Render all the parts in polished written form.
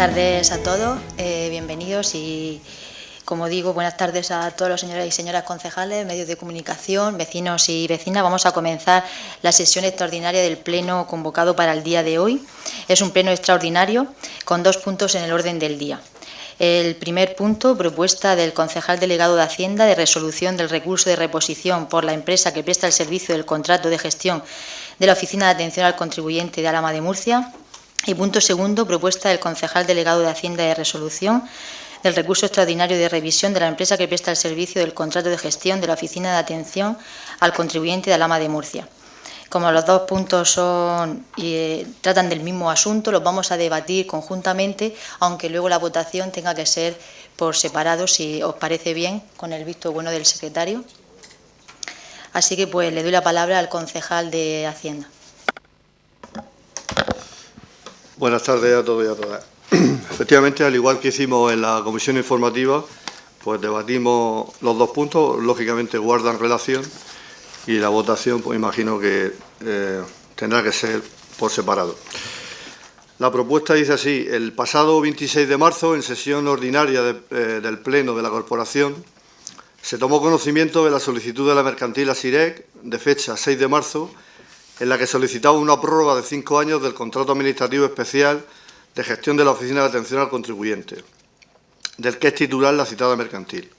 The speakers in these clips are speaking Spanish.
tardes a todos, bienvenidos y, como digo, buenas tardes a todos los señores y señoras concejales, medios de comunicación, vecinos y vecinas. Vamos a comenzar la sesión extraordinaria del Pleno convocado para el día de hoy. Es un pleno extraordinario con 2 puntos en el orden del día. El primer punto, propuesta del concejal delegado de Hacienda de resolución del recurso de reposición por la empresa que presta el servicio del contrato de gestión de la Oficina de Atención al Contribuyente de Alhama de Murcia. Y punto segundo, propuesta del concejal delegado de Hacienda de resolución del recurso extraordinario de revisión de la empresa que presta el servicio del contrato de gestión de la Oficina de Atención al Contribuyente de Alhama de Murcia. Como los 2 puntos tratan del mismo asunto, los vamos a debatir conjuntamente, aunque luego la votación tenga que ser por separado, si os parece bien, con el visto bueno del secretario. Así que pues le doy la palabra al concejal de Hacienda. Buenas tardes a todos y a todas. Efectivamente, al igual que hicimos en la comisión informativa, pues debatimos los 2 puntos, lógicamente guardan relación y la votación, pues imagino que tendrá que ser por separado. La propuesta dice así: el pasado 26 de marzo, en sesión ordinaria del Pleno de la Corporación, se tomó conocimiento de la solicitud de la mercantil Asirec, de fecha 6 de marzo, en la que solicitaba una prórroga de 5 años del contrato administrativo especial de gestión de la Oficina de Atención al Contribuyente, del que es titular la citada mercantil.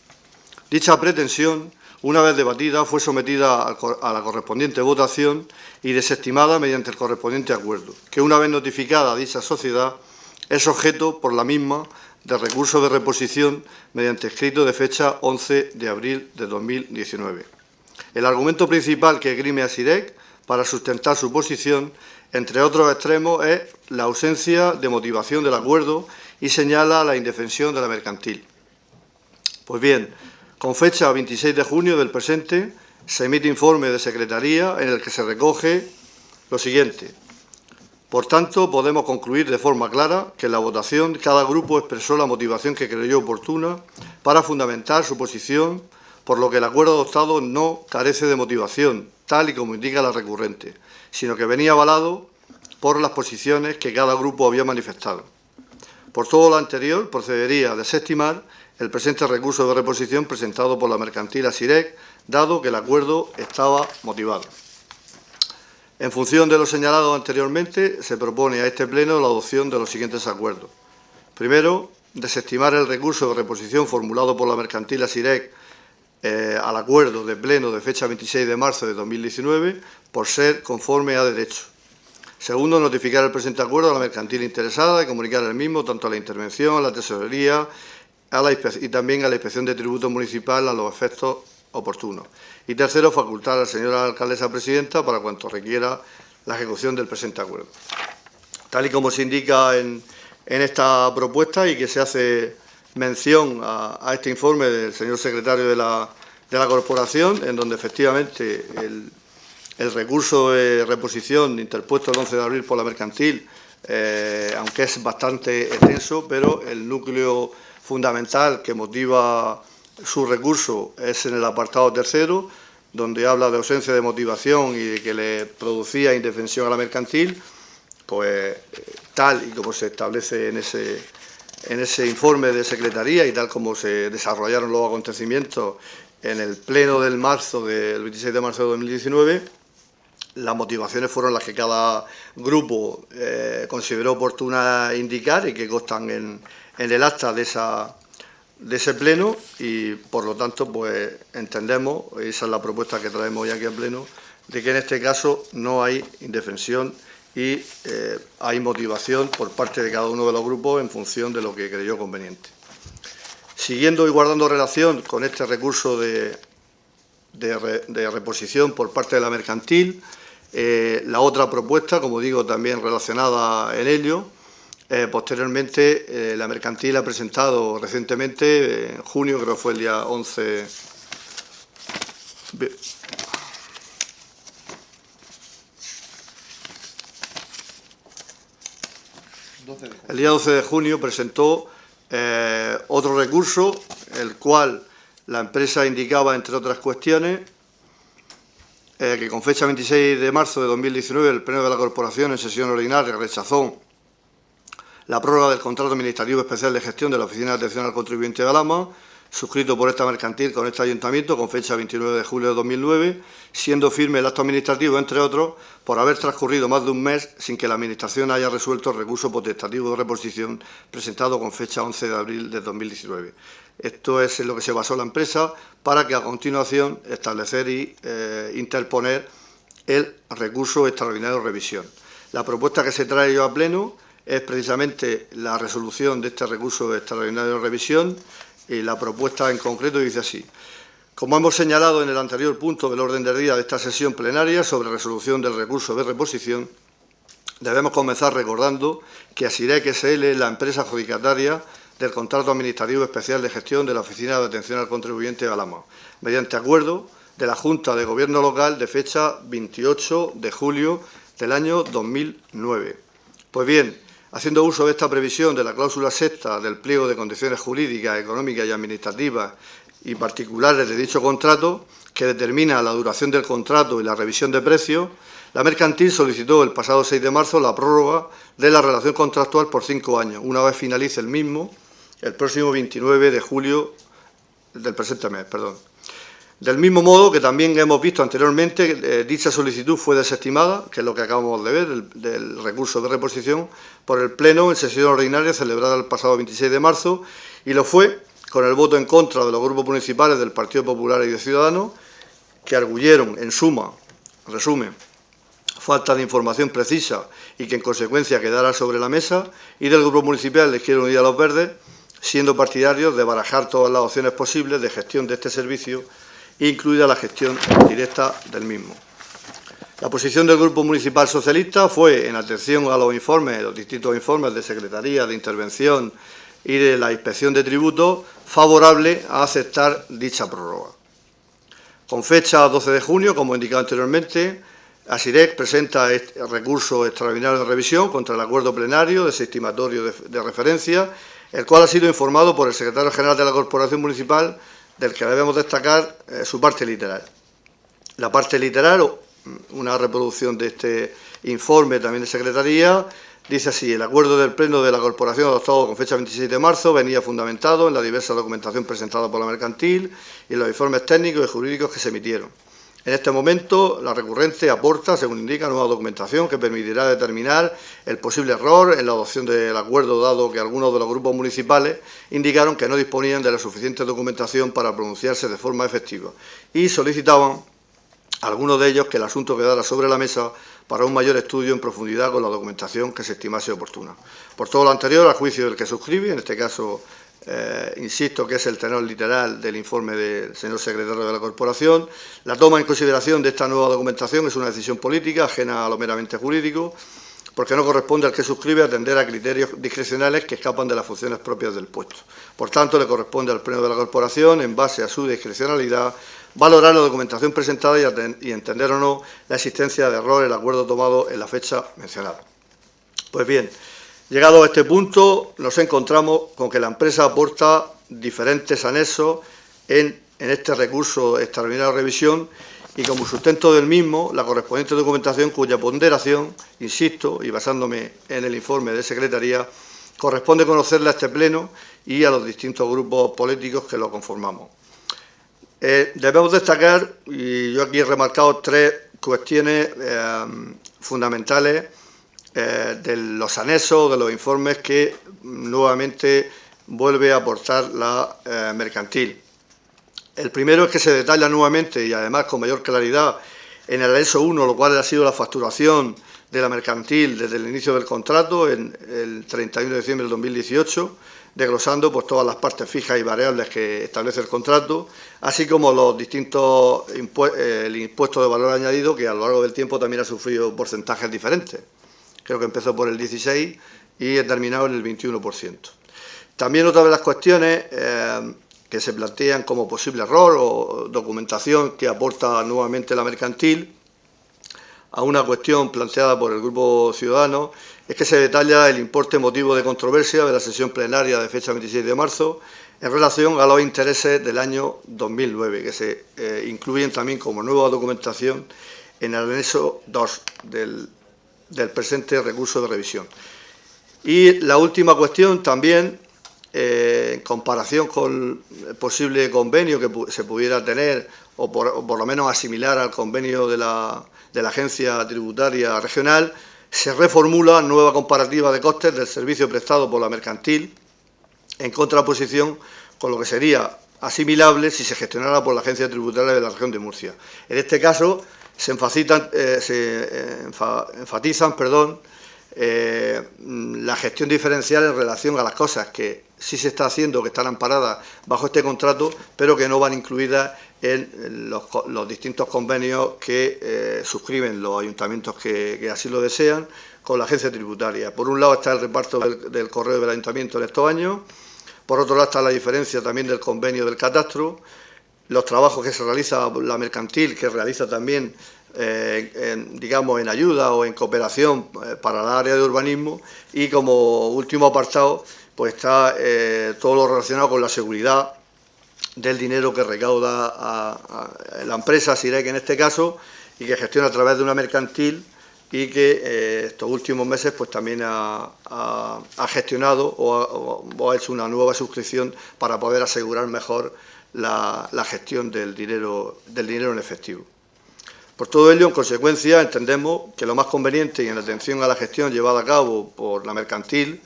Dicha pretensión, una vez debatida, fue sometida a la correspondiente votación y desestimada mediante el correspondiente acuerdo, que una vez notificada a dicha sociedad, es objeto por la misma de recurso de reposición mediante escrito de fecha 11 de abril de 2019. El argumento principal que esgrime Asirec para sustentar su posición, entre otros extremos, es la ausencia de motivación del acuerdo y señala la indefensión de la mercantil. Pues bien, con fecha 26 de junio del presente, se emite informe de Secretaría en el que se recoge lo siguiente. Por tanto, podemos concluir de forma clara que en la votación cada grupo expresó la motivación que creyó oportuna para fundamentar su posición, por lo que el acuerdo adoptado no carece de motivación, tal y como indica la recurrente, sino que venía avalado por las posiciones que cada grupo había manifestado. Por todo lo anterior, procedería a desestimar el presente recurso de reposición presentado por la mercantil Asirec, dado que el acuerdo estaba motivado. En función de lo señalado anteriormente, se propone a este Pleno la adopción de los siguientes acuerdos. Primero, desestimar el recurso de reposición formulado por la mercantil Asirec al acuerdo de Pleno de fecha 26 de marzo de 2019 por ser conforme a derecho. Segundo, notificar el presente acuerdo a la mercantil interesada y comunicar el mismo tanto a la intervención, a la tesorería y también a la Inspección de Tributo Municipal a los efectos oportunos. Y tercero, facultar a la señora alcaldesa presidenta para cuanto requiera la ejecución del presente acuerdo. Tal y como se indica en esta propuesta y que se hace mención a este informe del señor secretario de la Corporación, en donde efectivamente el recurso de reposición interpuesto el 11 de abril por la mercantil, aunque es bastante extenso, pero el núcleo fundamental que motiva su recurso es en el apartado tercero, donde habla de ausencia de motivación y de que le producía indefensión a la mercantil, pues tal y como se establece en ese informe de Secretaría y tal como se desarrollaron los acontecimientos en el Pleno del 26 de marzo de 2019, las motivaciones fueron las que cada grupo consideró oportuna indicar y que constan en el acta de ese Pleno y, por lo tanto, pues entendemos, esa es la propuesta que traemos hoy aquí al Pleno, de que en este caso no hay indefensión y hay motivación por parte de cada uno de los grupos en función de lo que creyó conveniente. Siguiendo y guardando relación con este recurso de reposición por parte de la mercantil, la otra propuesta, como digo, también relacionada en ello, posteriormente la mercantil ha presentado recientemente, en junio, creo que fue el día 11... El día 12 de junio presentó otro recurso, el cual la empresa indicaba, entre otras cuestiones, que con fecha 26 de marzo de 2019 el Pleno de la Corporación en sesión ordinaria rechazó la prórroga del contrato administrativo especial de gestión de la Oficina de Atención al Contribuyente de Alhama, suscrito por esta mercantil con este ayuntamiento con fecha 29 de julio de 2009, siendo firme el acto administrativo, entre otros, por haber transcurrido más de un mes sin que la Administración haya resuelto el recurso potestativo de reposición presentado con fecha 11 de abril de 2019. Esto es en lo que se basó la empresa para que a continuación establecer y interponer el recurso extraordinario de revisión. La propuesta que se trae yo a pleno es precisamente la resolución de este recurso extraordinario de revisión y la propuesta en concreto dice así. Como hemos señalado en el anterior punto del orden del día de esta sesión plenaria sobre resolución del recurso de reposición, debemos comenzar recordando que Asirec S.L. es la empresa adjudicataria del contrato administrativo especial de gestión de la Oficina de Atención al Contribuyente de Alhama, mediante acuerdo de la Junta de Gobierno Local de fecha 28 de julio del año 2009. Pues bien, haciendo uso de esta previsión de la cláusula sexta del pliego de condiciones jurídicas, económicas y administrativas y particulares de dicho contrato, que determina la duración del contrato y la revisión de precios, la mercantil solicitó el pasado 6 de marzo la prórroga de la relación contractual por 5 años, una vez finalice el mismo, el próximo 29 de julio del presente mes. Del mismo modo que también hemos visto anteriormente, dicha solicitud fue desestimada, que es lo que acabamos de ver, del recurso de reposición, por el Pleno en sesión ordinaria celebrada el pasado 26 de marzo, y lo fue con el voto en contra de los grupos municipales del Partido Popular y de Ciudadanos, que arguyeron, en suma, resumen, falta de información precisa y que en consecuencia quedara sobre la mesa, y del Grupo Municipal de Izquierda Unida a los Verdes, siendo partidarios de barajar todas las opciones posibles de gestión de este servicio, incluida la gestión directa del mismo. La posición del Grupo Municipal Socialista fue, en atención a los informes, los distintos informes de Secretaría, de Intervención y de la Inspección de Tributos, favorable a aceptar dicha prórroga. Con fecha 12 de junio, como he indicado anteriormente, Asirec presenta este recurso extraordinario de revisión contra el acuerdo plenario desestimatorio de referencia, el cual ha sido informado por el secretario general de la Corporación Municipal, del que debemos destacar su parte literal. La parte literal, una reproducción de este informe también de Secretaría, dice así: el acuerdo del Pleno de la Corporación adoptado con fecha 26 de marzo venía fundamentado en la diversa documentación presentada por la mercantil y en los informes técnicos y jurídicos que se emitieron. En este momento, la recurrente aporta, según indica, nueva documentación que permitirá determinar el posible error en la adopción del acuerdo, dado que algunos de los grupos municipales indicaron que no disponían de la suficiente documentación para pronunciarse de forma efectiva y solicitaban a algunos de ellos que el asunto quedara sobre la mesa para un mayor estudio en profundidad con la documentación que se estimase oportuna. Por todo lo anterior, a juicio del que suscribe, en este caso, insisto que es el tenor literal del informe del señor secretario de la Corporación, la toma en consideración de esta nueva documentación es una decisión política ajena a lo meramente jurídico, porque no corresponde al que suscribe atender a criterios discrecionales que escapan de las funciones propias del puesto. Por tanto, le corresponde al Pleno de la Corporación, en base a su discrecionalidad, valorar la documentación presentada y entender o no la existencia de error en el acuerdo tomado en la fecha mencionada. Pues bien, llegado a este punto, nos encontramos con que la empresa aporta diferentes anexos en este recurso extraordinario de revisión y como sustento del mismo la correspondiente documentación cuya ponderación, insisto, y basándome en el informe de Secretaría, corresponde conocerla a este Pleno y a los distintos grupos políticos que lo conformamos. Debemos destacar, y yo aquí he remarcado tres cuestiones fundamentales de los anexos, de los informes que nuevamente vuelve a aportar la mercantil. El primero es que se detalla nuevamente y además con mayor claridad en el anexo 1, lo cual ha sido la facturación de la mercantil desde el inicio del contrato en el 31 de diciembre del 2018, desglosando pues, todas las partes fijas y variables que establece el contrato, así como los distintos el impuesto de valor añadido, que a lo largo del tiempo también ha sufrido porcentajes diferentes. Creo que empezó por el 16% y ha terminado en el 21%. También otra de las cuestiones que se plantean como posible error o documentación que aporta nuevamente la mercantil a una cuestión planteada por el Grupo Ciudadano es que se detalla el importe motivo de controversia de la sesión plenaria de fecha 26 de marzo en relación a los intereses del año 2009, que se incluyen también como nueva documentación en el anexo 2 del presente recurso de revisión. Y la última cuestión también, en comparación con el posible convenio que se pudiera tener, o por lo menos asimilar al convenio de la Agencia Tributaria Regional, se reformula nueva comparativa de costes del servicio prestado por la mercantil, en contraposición con lo que sería asimilable si se gestionara por la Agencia Tributaria de la Región de Murcia. En este caso se enfatizan la gestión diferencial en relación a las cosas que sí se está haciendo, que están amparadas bajo este contrato, pero que no van incluidas en los distintos convenios que suscriben los ayuntamientos que así lo desean con la agencia tributaria. Por un lado está el reparto del correo del ayuntamiento en estos años, por otro lado está la diferencia también del convenio del catastro, los trabajos que se realiza la mercantil, que realiza también digamos en ayuda o en cooperación para el área de urbanismo, y como último apartado pues está todo lo relacionado con la seguridad del dinero que recauda a la empresa SIREC en este caso, y que gestiona a través de una mercantil, y que estos últimos meses pues también ha gestionado o ha hecho una nueva suscripción para poder asegurar mejor la gestión del dinero en efectivo. Por todo ello, en consecuencia, entendemos que lo más conveniente y en atención a la gestión llevada a cabo por la mercantil,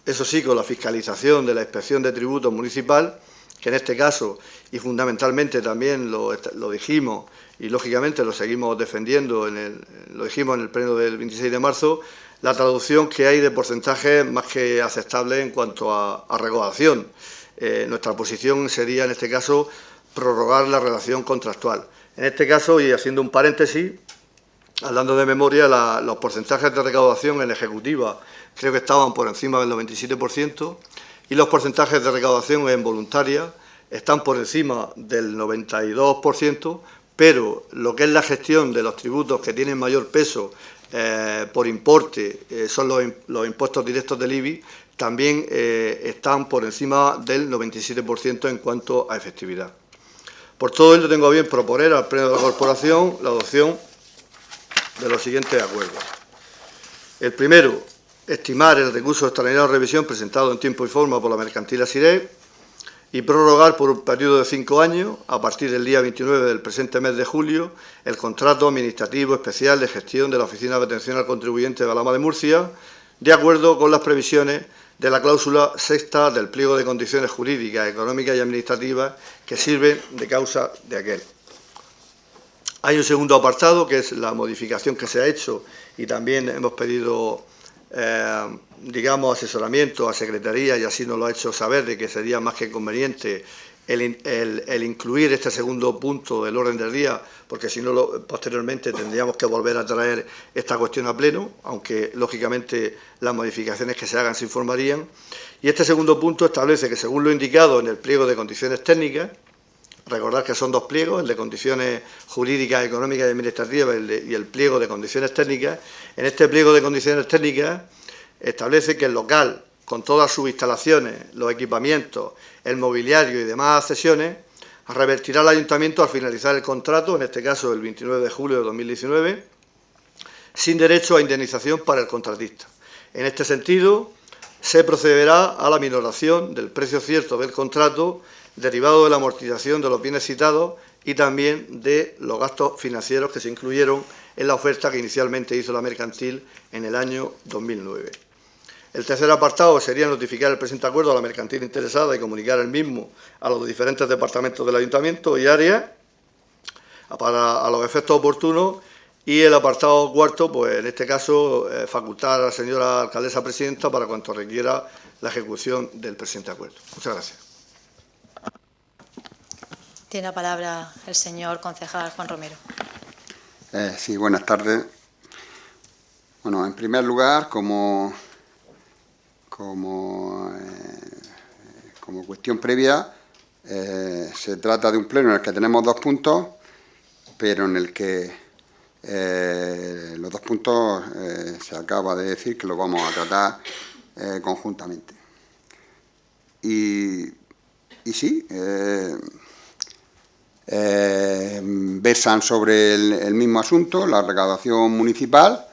eso sí, con la fiscalización de la Inspección de Tributos Municipal, que en este caso y fundamentalmente también lo dijimos y lógicamente lo seguimos defendiendo, lo dijimos en el pleno del 26 de marzo, la traducción que hay de porcentajes más que aceptables en cuanto a recaudación. Nuestra posición sería en este caso prorrogar la relación contractual. En este caso, y haciendo un paréntesis, hablando de memoria, los porcentajes de recaudación en ejecutiva creo que estaban por encima del 97%, y los porcentajes de recaudación en voluntaria están por encima del 92%, pero lo que es la gestión de los tributos que tienen mayor peso por importe, son los impuestos directos del IBI, también están por encima del 97% en cuanto a efectividad. Por todo ello, tengo a bien proponer al Pleno de la Corporación la adopción de los siguientes acuerdos. El primero, estimar el recurso extraordinario de revisión presentado en tiempo y forma por la mercantil SIREC y prorrogar por un periodo de 5 años, a partir del día 29 del presente mes de julio, el contrato administrativo especial de gestión de la Oficina de Atención al Contribuyente de Alhama de Murcia, de acuerdo con las previsiones de la cláusula sexta del pliego de condiciones jurídicas, económicas y administrativas que sirven de causa de aquel. Hay un segundo apartado, que es la modificación que se ha hecho, y también hemos pedido, digamos, asesoramiento a Secretaría, y así nos lo ha hecho saber, de que sería más que conveniente el incluir este segundo punto del orden del día, porque si no, posteriormente tendríamos que volver a traer esta cuestión a pleno, aunque lógicamente las modificaciones que se hagan se informarían. Y este segundo punto establece que, según lo indicado en el pliego de condiciones técnicas, recordad que son dos pliegos, el de condiciones jurídicas, económicas y administrativas y el pliego de condiciones técnicas, en este pliego de condiciones técnicas establece que el local, con todas sus instalaciones, los equipamientos, el mobiliario y demás accesiones, revertirá al ayuntamiento al finalizar el contrato, en este caso el 29 de julio de 2019, sin derecho a indemnización para el contratista. En este sentido, se procederá a la minoración del precio cierto del contrato derivado de la amortización de los bienes citados y también de los gastos financieros que se incluyeron en la oferta que inicialmente hizo la mercantil en el año 2009. El tercer apartado sería notificar el presente acuerdo a la mercantil interesada y comunicar el mismo a los diferentes departamentos del ayuntamiento y áreas a los efectos oportunos. Y el apartado cuarto, pues en este caso, facultar a la señora alcaldesa presidenta para cuanto requiera la ejecución del presente acuerdo. Muchas gracias. Tiene la palabra el señor concejal Juan Romero. Sí, buenas tardes. Bueno, en primer lugar, como cuestión previa, se trata de un pleno en el que tenemos 2 puntos, pero en el que los 2 puntos se acaba de decir que los vamos a tratar conjuntamente. Y sí, versan sobre el mismo asunto, la recaudación municipal,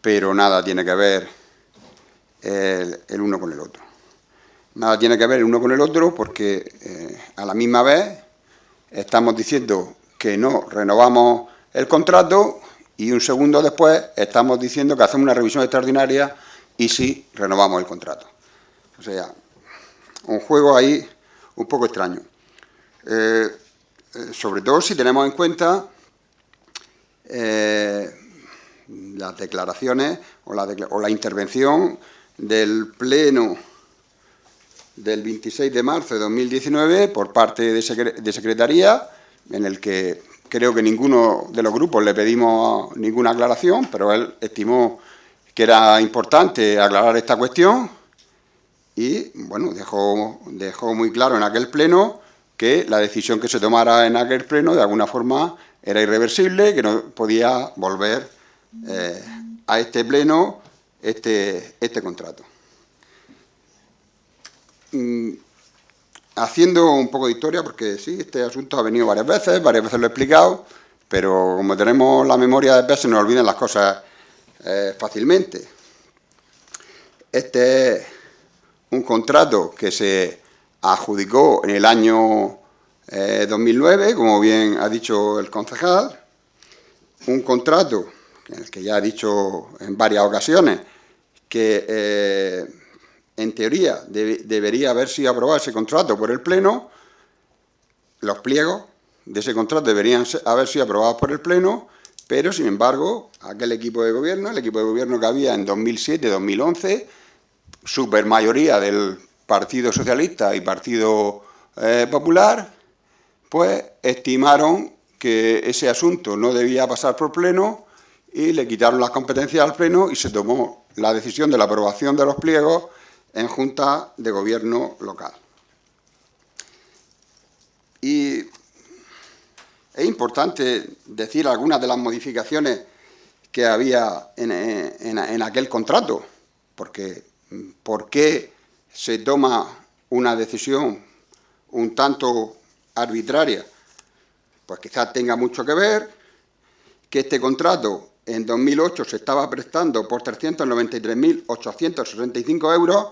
pero nada tiene que ver el uno con el otro. Nada tiene que ver el uno con el otro porque a la misma vez estamos diciendo que no renovamos el contrato y un segundo después estamos diciendo que hacemos una revisión extraordinaria y sí renovamos el contrato. O sea, un juego ahí un poco extraño. Sobre todo si tenemos en cuenta las declaraciones o la intervención del Pleno del 26 de marzo de 2019 por parte de Secretaría, en el que creo que ninguno de los grupos le pedimos ninguna aclaración, pero él estimó que era importante aclarar esta cuestión y, bueno, dejó muy claro en aquel pleno que la decisión que se tomara en aquel pleno, de alguna forma, era irreversible, que no podía volver a este pleno este contrato. Haciendo un poco de historia, porque sí, este asunto ha venido varias veces lo he explicado, pero como tenemos la memoria de veces, se nos olvidan las cosas fácilmente. Este es un contrato que se adjudicó en el año 2009, como bien ha dicho el concejal, un contrato en el que ya ha dicho en varias ocasiones que en teoría debería haber sido aprobado ese contrato por el Pleno. Los pliegos de ese contrato deberían haber sido aprobados por el Pleno, pero, sin embargo, aquel equipo de gobierno, el equipo de gobierno que había en 2007-2011, supermayoría del Partido Socialista y Partido Popular, pues estimaron que ese asunto no debía pasar por Pleno y le quitaron las competencias al Pleno y se tomó la decisión de la aprobación de los pliegos en Junta de Gobierno local. Y es importante decir algunas de las modificaciones que había en aquel contrato, porque ¿por qué se toma una decisión un tanto arbitraria? Pues quizás tenga mucho que ver que este contrato en 2008 se estaba prestando por 393.865 euros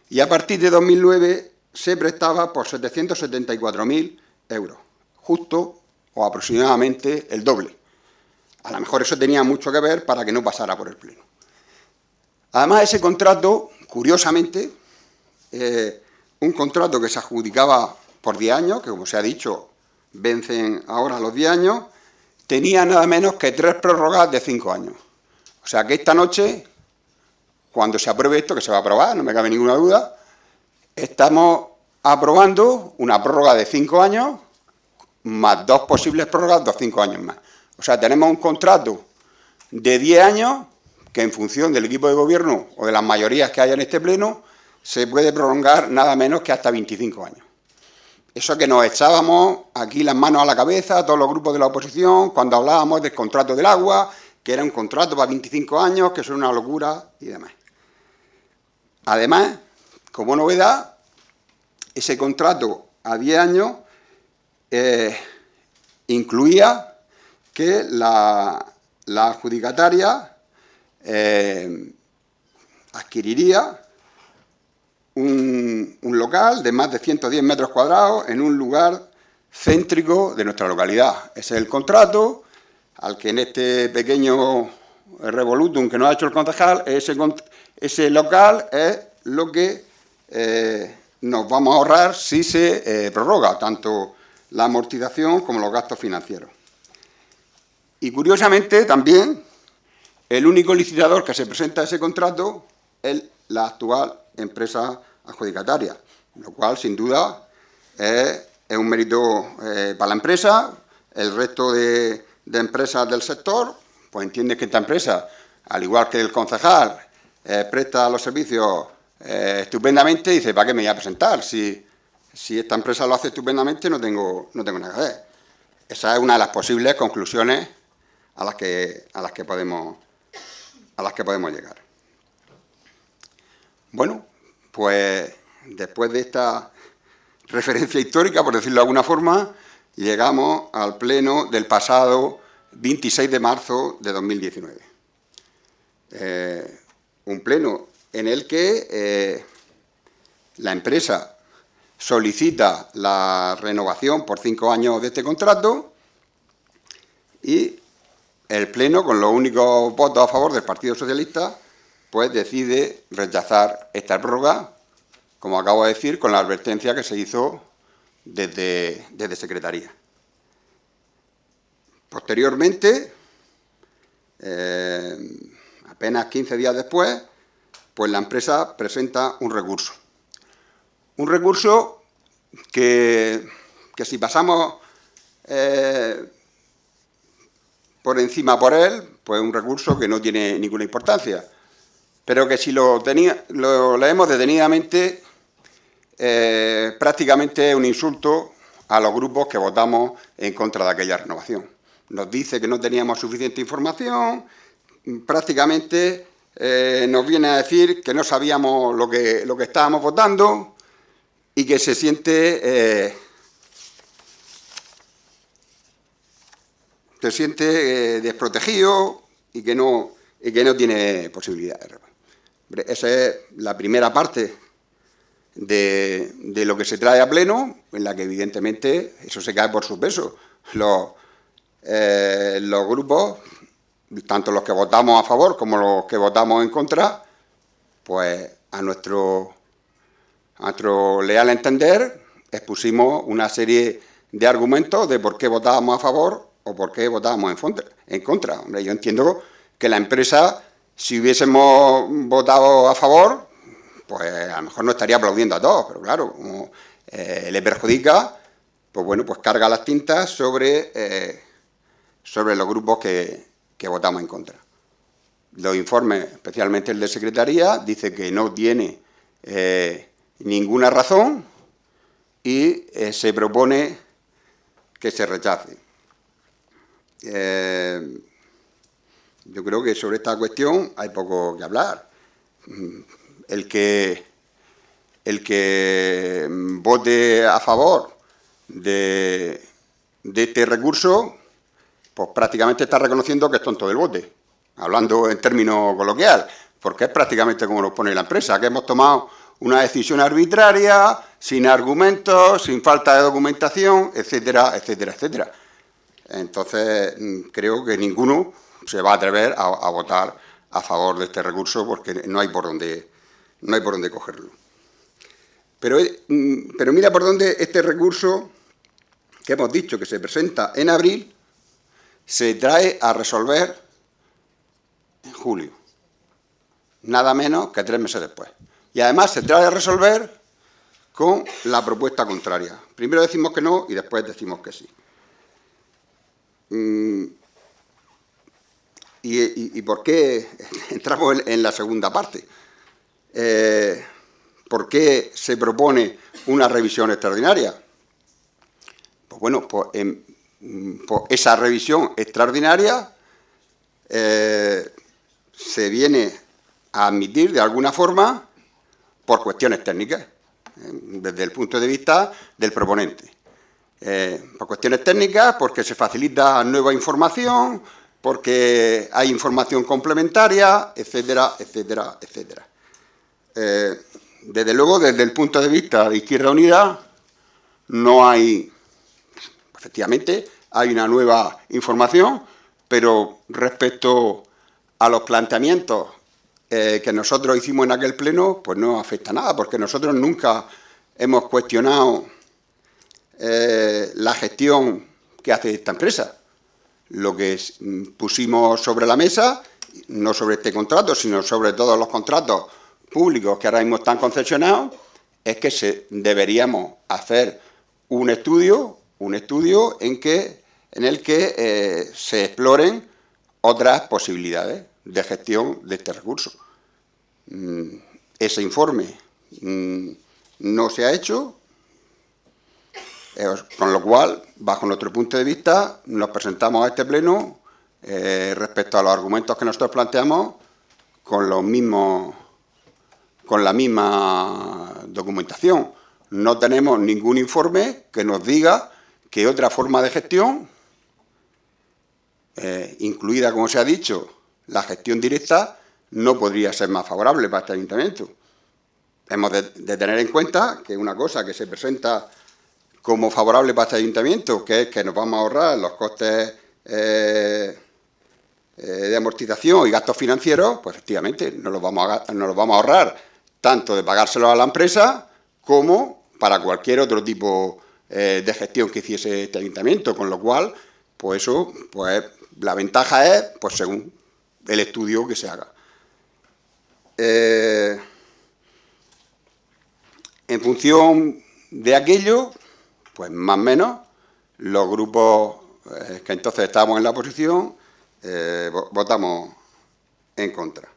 y a partir de 2009 se prestaba por 774.000 euros, justo o aproximadamente el doble. A lo mejor eso tenía mucho que ver para que no pasara por el Pleno. Además, ese contrato, curiosamente, un contrato que se adjudicaba por 10 años, que como se ha dicho, vencen ahora los 10 años, tenía nada menos que 3 prórrogas de 5 años. O sea que esta noche, cuando se apruebe esto, que se va a aprobar, no me cabe ninguna duda, estamos aprobando una prórroga de 5 años más 2 posibles prórrogas de 5 años más. O sea, tenemos un contrato de 10 años que en función del equipo de gobierno o de las mayorías que haya en este pleno se puede prolongar nada menos que hasta 25 años. Eso que nos echábamos aquí las manos a la cabeza, todos los grupos de la oposición, cuando hablábamos del contrato del agua, que era un contrato para 25 años, que eso era una locura y demás. Además, como novedad, ese contrato a 10 años incluía que la adjudicataria adquiriría un local de más de 110 metros cuadrados en un lugar céntrico de nuestra localidad. Ese es el contrato al que en este pequeño revolutum que nos ha hecho el concejal, ese local es lo que nos vamos a ahorrar si se prorroga, tanto la amortización como los gastos financieros. Y curiosamente también el único licitador que se presenta a ese contrato es la actual empresa adjudicataria, lo cual sin duda es un mérito para la empresa. El resto de empresas del sector pues entiende que esta empresa, al igual que el concejal, presta los servicios estupendamente y dice, ¿para qué me voy a presentar? Si esta empresa lo hace estupendamente no tengo nada que ver. Esa es una de las posibles conclusiones a las que podemos llegar. Bueno, pues después de esta referencia histórica, por decirlo de alguna forma, llegamos al pleno del pasado 26 de marzo de 2019. Un pleno en el que la empresa solicita la renovación por 5 años de este contrato y el Pleno, con los únicos votos a favor del Partido Socialista, pues decide rechazar esta prórroga, como acabo de decir, con la advertencia que se hizo desde Secretaría. Posteriormente, apenas 15 días después, pues la empresa presenta un recurso. Un recurso que si pasamos por encima por él, pues un recurso que no tiene ninguna importancia, pero que si lo leemos detenidamente, prácticamente es un insulto a los grupos que votamos en contra de aquella renovación. Nos dice que no teníamos suficiente información, prácticamente nos viene a decir que no sabíamos lo que estábamos votando y que se siente desprotegido y que no tiene posibilidades. Esa es la primera parte de lo que se trae a pleno, en la que evidentemente eso se cae por su peso. Los grupos, tanto los que votamos a favor como los que votamos en contra, pues a nuestro leal entender expusimos una serie de argumentos de por qué votábamos a favor o por qué votábamos en contra. Hombre, yo entiendo que la empresa, si hubiésemos votado a favor, pues a lo mejor no estaría aplaudiendo a todos, pero claro, como le perjudica, pues bueno, pues carga las tintas sobre los grupos que votamos en contra. Los informes, especialmente el de Secretaría, dice que no tiene ninguna razón y se propone que se rechace. Yo creo que sobre esta cuestión hay poco que hablar. El que vote a favor de este recurso, pues prácticamente está reconociendo que es tonto del bote, hablando en términos coloquial, porque es prácticamente como lo pone la empresa, que hemos tomado una decisión arbitraria, sin argumentos, sin falta de documentación, etcétera, etcétera, etcétera. Entonces, creo que ninguno se va a atrever a votar a favor de este recurso porque no hay por dónde cogerlo. Pero mira por dónde este recurso, que hemos dicho que se presenta en abril, se trae a resolver en julio, nada menos que 3 meses después. Y además se trae a resolver con la propuesta contraria. Primero decimos que no y después decimos que sí. ¿Y por qué entramos en la segunda parte? ¿Por qué se propone una revisión extraordinaria? Pues bueno, pues esa revisión extraordinaria se viene a admitir de alguna forma por cuestiones técnicas, desde el punto de vista del proponente. Por cuestiones técnicas, porque se facilita nueva información, porque hay información complementaria, etcétera, etcétera, etcétera. Desde luego, desde el punto de vista de Izquierda Unida, no hay, efectivamente, hay una nueva información, pero respecto a los planteamientos que nosotros hicimos en aquel pleno, pues no afecta nada, porque nosotros nunca hemos cuestionado la gestión que hace esta empresa. Lo que pusimos sobre la mesa, no sobre este contrato, sino sobre todos los contratos públicos que ahora mismo están concesionados, es que deberíamos hacer un estudio en el que se exploren otras posibilidades de gestión de este recurso. Ese informe no se ha hecho, con lo cual, bajo nuestro punto de vista, nos presentamos a este pleno respecto a los argumentos que nosotros planteamos con la misma documentación. No tenemos ningún informe que nos diga que otra forma de gestión, incluida, como se ha dicho, la gestión directa, no podría ser más favorable para este ayuntamiento. Hemos de tener en cuenta que una cosa que se presenta como favorable para este ayuntamiento, que es que nos vamos a ahorrar los costes de amortización y gastos financieros, pues efectivamente nos los vamos a ahorrar tanto de pagárselo a la empresa como para cualquier otro tipo de gestión que hiciese este ayuntamiento, con lo cual, pues eso, pues la ventaja es, pues según el estudio que se haga. En función de aquello, pues más o menos, los grupos que entonces estábamos en la oposición, votamos en contra.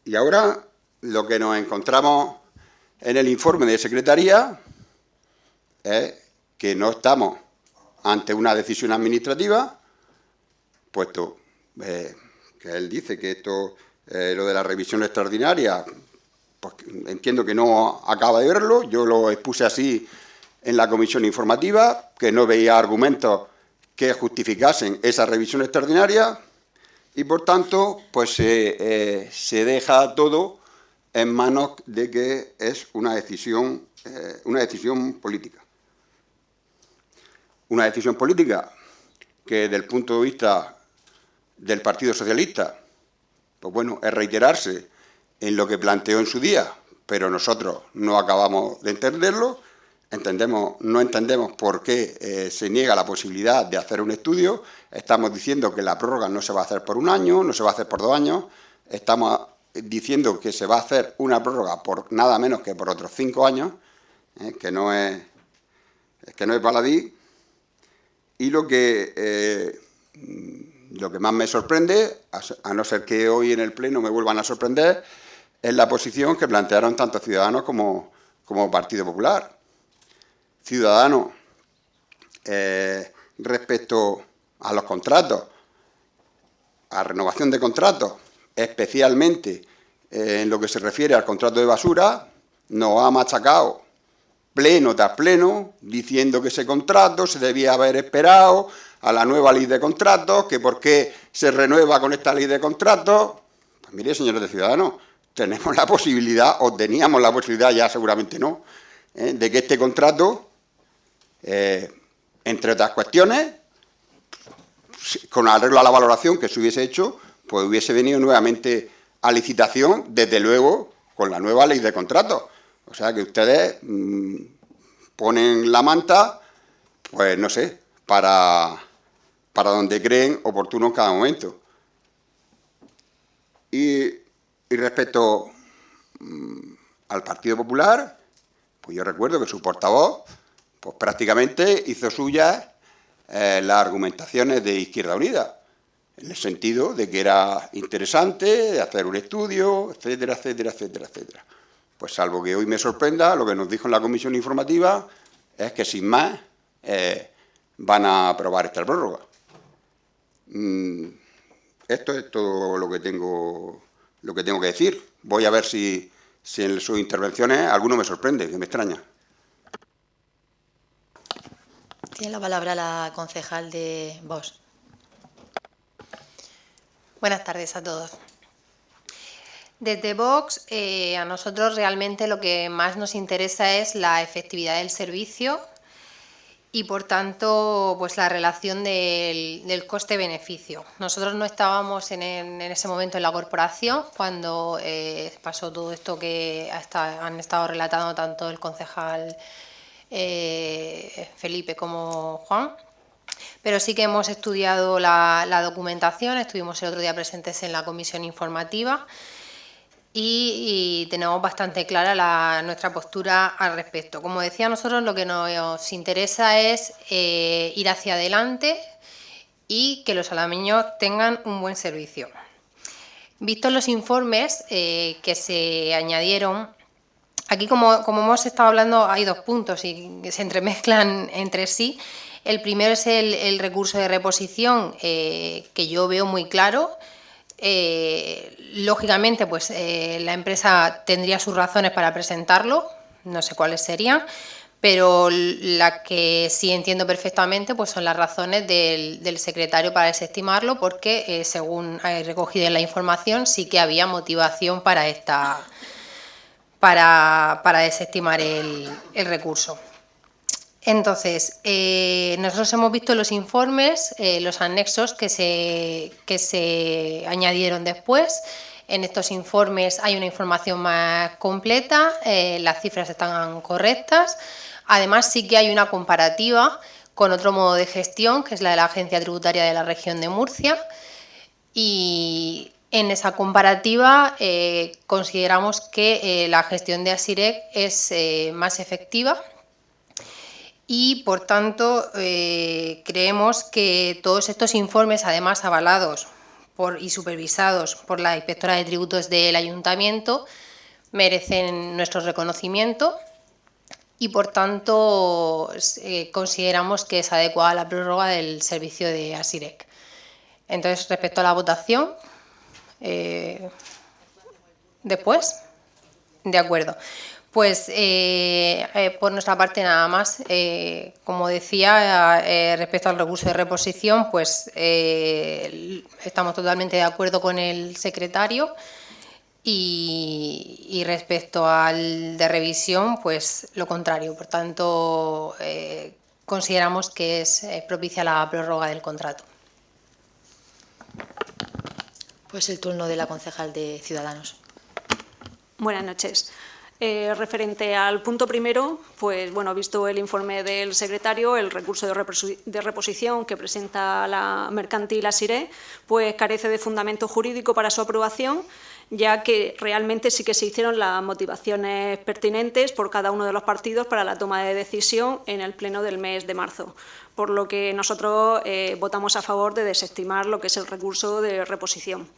Y ahora lo que nos encontramos en el informe de Secretaría es que no estamos ante una decisión administrativa, puesto que él dice que esto, lo de la revisión extraordinaria, pues entiendo que no acaba de verlo. Yo lo expuse así en la comisión informativa, que no veía argumentos que justificasen esa revisión extraordinaria y, por tanto, pues se deja todo en manos de que es una decisión política. Una decisión política que, desde el punto de vista del Partido Socialista, pues bueno, es reiterarse en lo que planteó en su día, pero nosotros no acabamos de entenderlo. No entendemos por qué se niega la posibilidad de hacer un estudio. Estamos diciendo que la prórroga no se va a hacer por un año, no se va a hacer por 2 años. Estamos diciendo que se va a hacer una prórroga por nada menos que por otros 5 años, que no es baladí. Y lo que más me sorprende, a no ser que hoy en el Pleno me vuelvan a sorprender, es la posición que plantearon tanto Ciudadanos como Partido Popular. Ciudadanos, respecto a los contratos, a renovación de contratos, especialmente en lo que se refiere al contrato de basura, nos ha machacado pleno tras pleno, diciendo que ese contrato se debía haber esperado a la nueva ley de contratos, que por qué se renueva con esta ley de contratos. Pues mire, señores de Ciudadanos, tenemos la posibilidad, o teníamos la posibilidad, ya seguramente no, de que este contrato, entre otras cuestiones, con arreglo a la valoración que se hubiese hecho, pues hubiese venido nuevamente a licitación, desde luego, con la nueva ley de contratos. O sea que ustedes ponen la manta, pues no sé, para donde creen oportuno en cada momento. Y respecto al Partido Popular, pues yo recuerdo que su portavoz, pues prácticamente hizo suyas las argumentaciones de Izquierda Unida, en el sentido de que era interesante hacer un estudio, etcétera, etcétera, etcétera, etcétera. Pues salvo que hoy me sorprenda, lo que nos dijo en la comisión informativa es que sin más van a aprobar esta prórroga. Esto es todo lo que tengo que decir. Voy a ver si en sus intervenciones alguno me sorprende, que me extraña. Tiene la palabra la concejal de Vox. Buenas tardes a todos. Desde Vox, a nosotros realmente lo que más nos interesa es la efectividad del servicio y, por tanto, pues la relación del coste-beneficio. Nosotros no estábamos en ese momento en la corporación cuando pasó todo esto que han estado relatando tanto el concejal Felipe como Juan, pero sí que hemos estudiado la documentación. Estuvimos el otro día presentes en la comisión informativa y tenemos bastante clara nuestra postura al respecto. Como decía, a nosotros lo que nos interesa es ir hacia adelante y que los alameños tengan un buen servicio. Vistos los informes que se añadieron, aquí como hemos estado hablando hay 2 puntos y que se entremezclan entre sí. El primero es el recurso de reposición, que yo veo muy claro. Lógicamente, pues la empresa tendría sus razones para presentarlo, no sé cuáles serían, pero la que sí entiendo perfectamente pues son las razones del secretario para desestimarlo, porque según he recogido en la información sí que había motivación para desestimar el recurso. Entonces, nosotros hemos visto los informes, los anexos que se añadieron después. En estos informes hay una información más completa, las cifras están correctas. Además, sí que hay una comparativa con otro modo de gestión, que es la de la Agencia Tributaria de la Región de Murcia. Y en esa comparativa consideramos que la gestión de Asirec es más efectiva. Y, por tanto, creemos que todos estos informes, además avalados y supervisados por la inspectora de tributos del Ayuntamiento, merecen nuestro reconocimiento y, por tanto, consideramos que es adecuada la prórroga del servicio de Asirec. Entonces, respecto a la votación, después, de acuerdo. Pues por nuestra parte nada más. Como decía, respecto al recurso de reposición, pues estamos totalmente de acuerdo con el secretario, y respecto al de revisión, pues lo contrario. Por tanto, consideramos que es propicia la prórroga del contrato. Pues el turno de la concejal de Ciudadanos. Buenas noches. Referente al punto primero, pues bueno, visto el informe del secretario, el recurso de reposición que presenta la mercantil Asirec, pues carece de fundamento jurídico para su aprobación, ya que realmente sí que se hicieron las motivaciones pertinentes por cada uno de los partidos para la toma de decisión en el pleno del mes de marzo, por lo que nosotros votamos a favor de desestimar lo que es el recurso de reposición.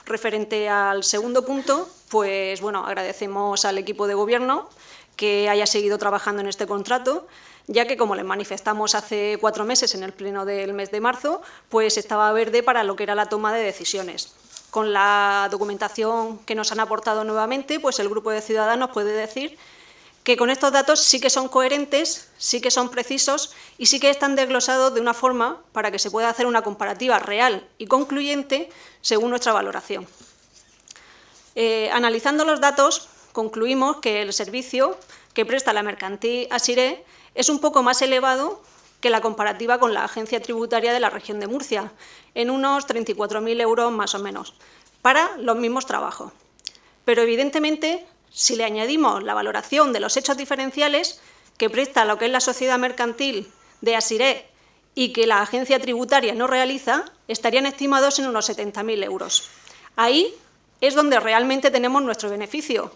Referente al segundo punto, pues bueno, agradecemos al equipo de Gobierno que haya seguido trabajando en este contrato, ya que, como les manifestamos hace 4 meses en el pleno del mes de marzo, pues estaba verde para lo que era la toma de decisiones. Con la documentación que nos han aportado nuevamente, pues el Grupo de Ciudadanos puede decir que con estos datos sí que son coherentes, sí que son precisos y sí que están desglosados de una forma para que se pueda hacer una comparativa real y concluyente según nuestra valoración. Analizando los datos, concluimos que el servicio que presta la mercantil Asirec es un poco más elevado que la comparativa con la Agencia Tributaria de la Región de Murcia, en unos 34.000 euros más o menos, para los mismos trabajos. Pero, evidentemente, si le añadimos la valoración de los hechos diferenciales que presta lo que es la sociedad mercantil de Asirec y que la agencia tributaria no realiza, estarían estimados en unos 70.000 euros. Ahí es donde realmente tenemos nuestro beneficio,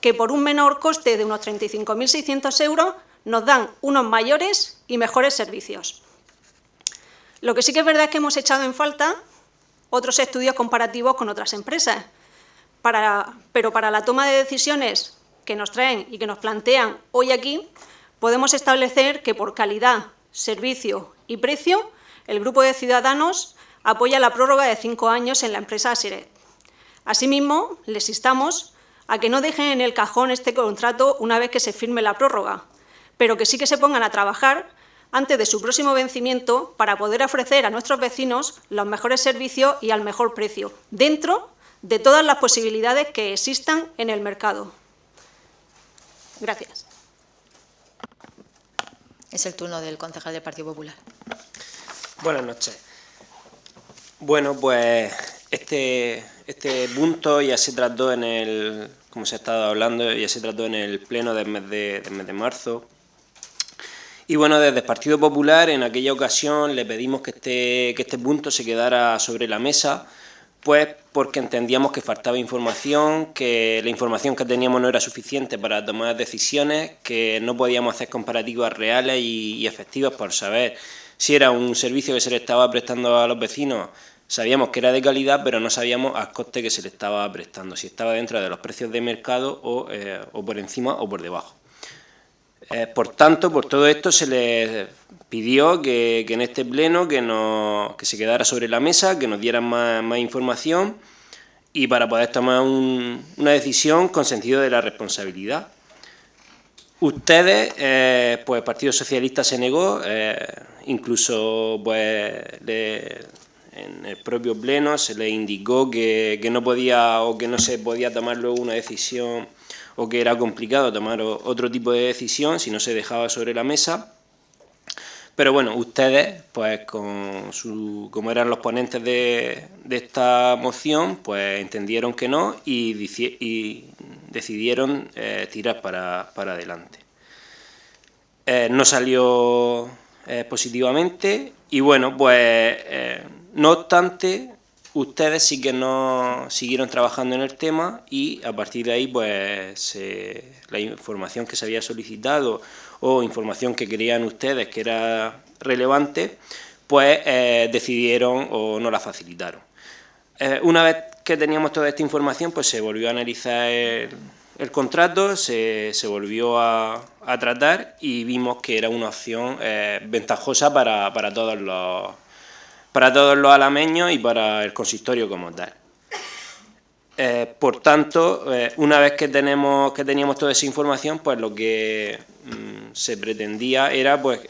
que por un menor coste de unos 35.600 euros nos dan unos mayores y mejores servicios. Lo que sí que es verdad es que hemos echado en falta otros estudios comparativos con otras empresas, pero para la toma de decisiones que nos traen y que nos plantean hoy aquí, podemos establecer que por calidad, servicio y precio, el Grupo de Ciudadanos apoya la prórroga de 5 años en la empresa Asirec. Asimismo, les instamos a que no dejen en el cajón este contrato una vez que se firme la prórroga, pero que sí que se pongan a trabajar antes de su próximo vencimiento para poder ofrecer a nuestros vecinos los mejores servicios y al mejor precio, dentro de todas las posibilidades que existan en el mercado. Gracias. Es el turno del concejal del Partido Popular. Buenas noches. Bueno, pues este punto ya se trató como se ha estado hablando, ya se trató en el pleno del mes de marzo. Y bueno, desde el Partido Popular en aquella ocasión le pedimos que este punto se quedara sobre la mesa, pues porque entendíamos que faltaba información, que la información que teníamos no era suficiente para tomar decisiones, que no podíamos hacer comparativas reales y efectivas por saber si era un servicio que se le estaba prestando a los vecinos. Sabíamos que era de calidad, pero no sabíamos al coste que se le estaba prestando, si estaba dentro de los precios de mercado o por encima o por debajo. Por tanto, por todo esto se les pidió que en este pleno que se quedara sobre la mesa, que nos dieran más información y para poder tomar una decisión con sentido de la responsabilidad. Ustedes, pues el Partido Socialista se negó, incluso pues en el propio pleno se les indicó que no podía o que no se podía tomar luego una decisión o que era complicado tomar otro tipo de decisión si no se dejaba sobre la mesa. Pero bueno, ustedes, pues como eran los ponentes de esta moción, pues entendieron que no y decidieron tirar para adelante. No salió positivamente y bueno, pues no obstante, ustedes sí que no siguieron trabajando en el tema y a partir de ahí, pues la información que se había solicitado o información que creían ustedes que era relevante, pues decidieron o no la facilitaron. Una vez que teníamos toda esta información, pues se volvió a analizar el contrato, se volvió a tratar y vimos que era una opción ventajosa para todos los alameños y para el consistorio como tal. Por tanto, una vez que teníamos toda esa información, pues lo que se pretendía era pues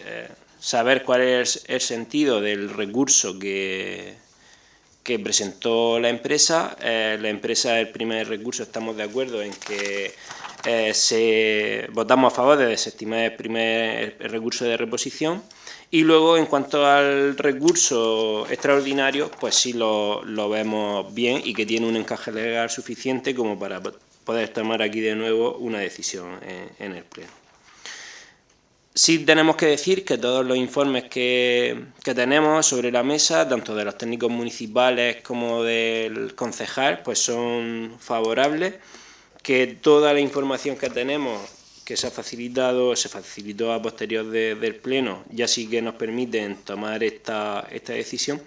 saber cuál es el sentido del recurso que presentó la empresa. El primer recurso, estamos de acuerdo en que votamos a favor de desestimar el recurso de reposición. Y luego, en cuanto al recurso extraordinario, pues sí lo vemos bien y que tiene un encaje legal suficiente como para poder tomar aquí de nuevo una decisión en el Pleno. Sí tenemos que decir que todos los informes que tenemos sobre la mesa, tanto de los técnicos municipales como del concejal, pues son favorables, que toda la información que tenemos que se facilitó a posterior del Pleno, ya sí que nos permiten tomar esta decisión,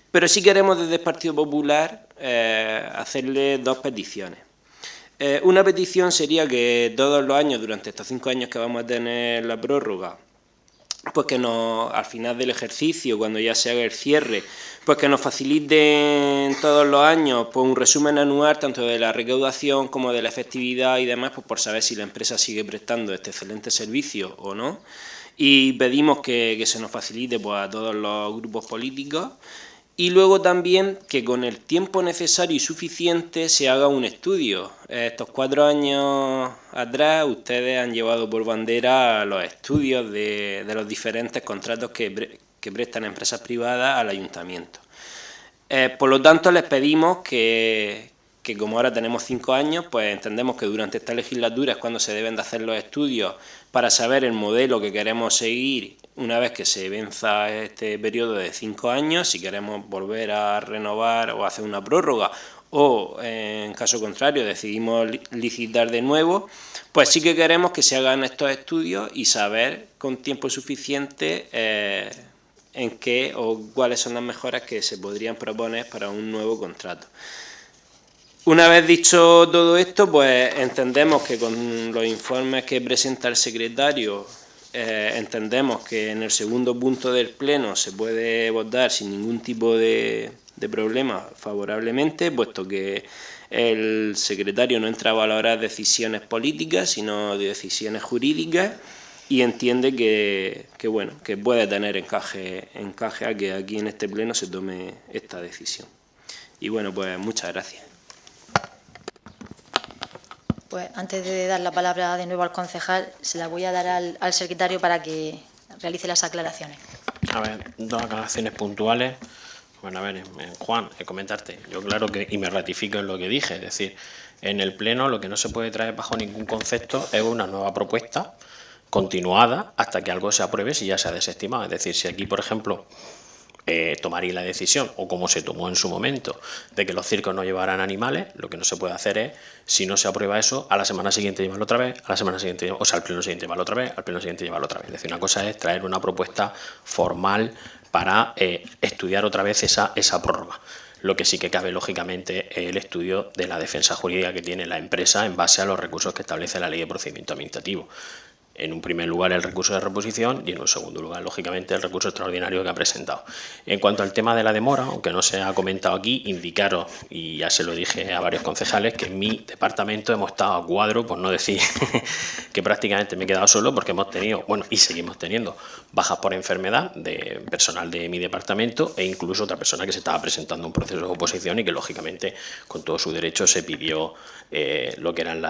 pero sí queremos desde el Partido Popular hacerle dos peticiones. Una petición sería que todos los años, durante estos 5 años que vamos a tener la prórroga, pues que al final del ejercicio, cuando ya se haga el cierre, pues que nos faciliten todos los años pues un resumen anual tanto de la recaudación como de la efectividad y demás, pues por saber si la empresa sigue prestando este excelente servicio o no. Y pedimos que se nos facilite pues a todos los grupos políticos. Y luego también que con el tiempo necesario y suficiente se haga un estudio. Estos 4 años atrás ustedes han llevado por bandera los estudios de los diferentes contratos que prestan empresas privadas al ayuntamiento. Por lo tanto, les pedimos que como ahora tenemos 5 años, pues entendemos que durante esta legislatura es cuando se deben de hacer los estudios para saber el modelo que queremos seguir una vez que se venza este periodo de 5 años, si queremos volver a renovar o hacer una prórroga o, en caso contrario, decidimos licitar de nuevo, pues sí que queremos que se hagan estos estudios y saber con tiempo suficiente en qué o cuáles son las mejoras que se podrían proponer para un nuevo contrato. Una vez dicho todo esto, pues entendemos que con los informes que presenta el secretario, entendemos que en el segundo punto del Pleno se puede votar sin ningún tipo de problema favorablemente, puesto que el secretario no entra a valorar decisiones políticas, sino de decisiones jurídicas, y entiende que puede tener encaje a que aquí en este Pleno se tome esta decisión. Y bueno, pues muchas gracias. Pues antes de dar la palabra de nuevo al concejal, se la voy a dar al secretario para que realice las aclaraciones. A ver, 2 aclaraciones puntuales. Bueno, a ver, Juan, comentarte. Yo claro que, y me ratifico en lo que dije, es decir, en el Pleno lo que no se puede traer bajo ningún concepto es una nueva propuesta continuada hasta que algo se apruebe si ya se ha desestimado. Es decir, si aquí, por ejemplo, tomaría la decisión, o como se tomó en su momento, de que los circos no llevaran animales, lo que no se puede hacer es, si no se aprueba eso, a la semana siguiente llevarlo otra vez, a la semana siguiente, o sea, al pleno siguiente llevarlo otra vez, al pleno siguiente llevarlo otra vez. Es decir, una cosa es traer una propuesta formal para estudiar otra vez esa prórroga. Lo que sí que cabe, lógicamente, es el estudio de la defensa jurídica que tiene la empresa en base a los recursos que establece la Ley de Procedimiento Administrativo. En un primer lugar el recurso de reposición y en un segundo lugar, lógicamente, el recurso extraordinario que ha presentado. En cuanto al tema de la demora, aunque no se ha comentado aquí, indicaros, y ya se lo dije a varios concejales, que en mi departamento hemos estado a cuadro, por no decir que prácticamente me he quedado solo, porque hemos tenido, bueno, y seguimos teniendo bajas por enfermedad de personal de mi departamento e incluso otra persona que se estaba presentando un proceso de oposición y que, lógicamente, con todo su derecho se pidió lo que eran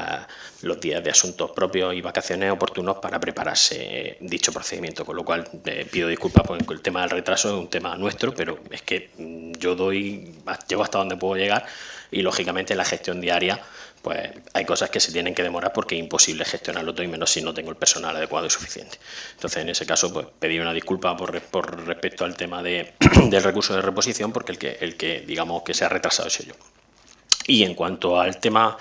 los días de asuntos propios y vacaciones oportunos para prepararse dicho procedimiento, con lo cual pido disculpas porque el tema del retraso es un tema nuestro, pero es que llego hasta donde puedo llegar y lógicamente la gestión diaria pues hay cosas que se tienen que demorar porque es imposible gestionarlo todo y menos si no tengo el personal adecuado y suficiente. Entonces, en ese caso, pues pedí una disculpa por respecto al tema del recurso de reposición, porque el que digamos que se ha retrasado soy yo. Y en cuanto al tema,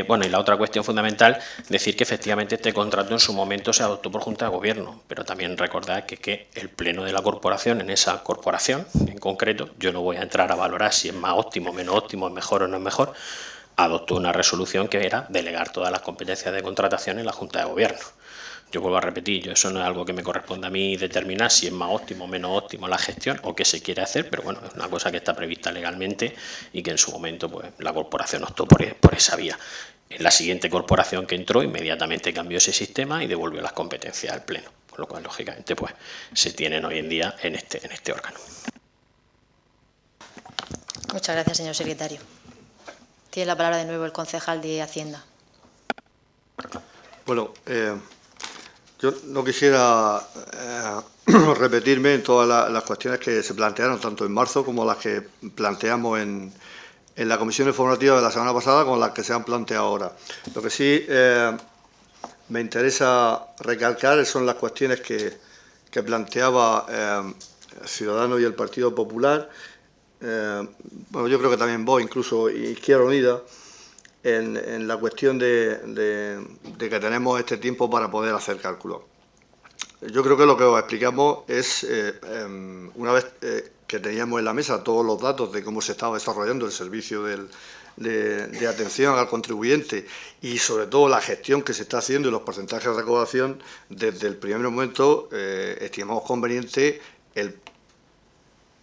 bueno, y la otra cuestión fundamental, decir que efectivamente este contrato en su momento se adoptó por Junta de Gobierno, pero también recordar que el Pleno de la Corporación, en esa corporación en concreto, yo no voy a entrar a valorar si es más óptimo, menos óptimo, es mejor o no es mejor, adoptó una resolución que era delegar todas las competencias de contratación en la Junta de Gobierno. Yo vuelvo a repetir, eso no es algo que me corresponda a mí determinar si es más óptimo o menos óptimo la gestión o qué se quiere hacer, pero bueno, es una cosa que está prevista legalmente y que en su momento pues la corporación optó por esa vía. En la siguiente corporación que entró inmediatamente cambió ese sistema y devolvió las competencias al Pleno, por lo cual lógicamente pues se tienen hoy en día en este órgano. Muchas gracias, señor secretario. Tiene la palabra de nuevo el concejal de Hacienda. Bueno, yo no quisiera repetirme en todas las cuestiones que se plantearon, tanto en marzo como las que planteamos en la comisión informativa de la semana pasada, como las que se han planteado ahora. Lo que sí me interesa recalcar son las cuestiones que planteaba Ciudadanos y el Partido Popular, bueno, yo creo que también vos, incluso Izquierda Unida, en la cuestión de que tenemos este tiempo para poder hacer cálculos. Yo creo que lo que os explicamos es, una vez que teníamos en la mesa todos los datos de cómo se estaba desarrollando el servicio de atención al contribuyente y sobre todo la gestión que se está haciendo y los porcentajes de recaudación, desde el primer momento estimamos conveniente el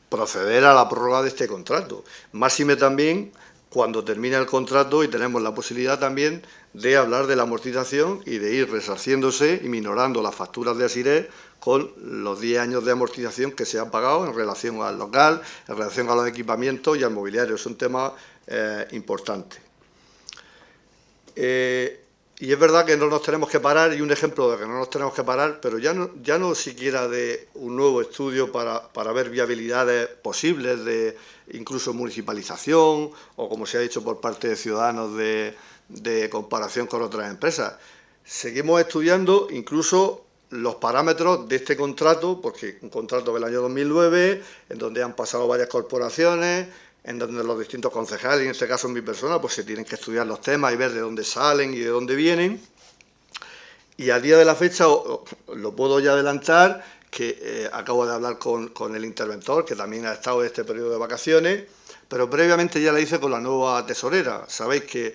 proceder a la prórroga de este contrato. Máxime también cuando termina el contrato y tenemos la posibilidad también de hablar de la amortización y de ir resarciéndose y minorando las facturas de Asiré con los 10 años de amortización que se han pagado en relación al local, en relación a los equipamientos y al mobiliario. Es un tema importante. Y es verdad que no nos tenemos que parar, y un ejemplo de que no nos tenemos que parar, pero ya no siquiera de un nuevo estudio para ver viabilidades posibles de incluso municipalización o, como se ha dicho por parte de Ciudadanos, de comparación con otras empresas. Seguimos estudiando incluso los parámetros de este contrato, porque un contrato del año 2009, en donde han pasado varias corporaciones, en donde los distintos concejales, y en este caso en mi persona, pues se tienen que estudiar los temas y ver de dónde salen y de dónde vienen. Y al día de la fecha, lo puedo ya adelantar, que acabo de hablar con el interventor, que también ha estado en este periodo de vacaciones, pero previamente ya la hice con la nueva tesorera. Sabéis que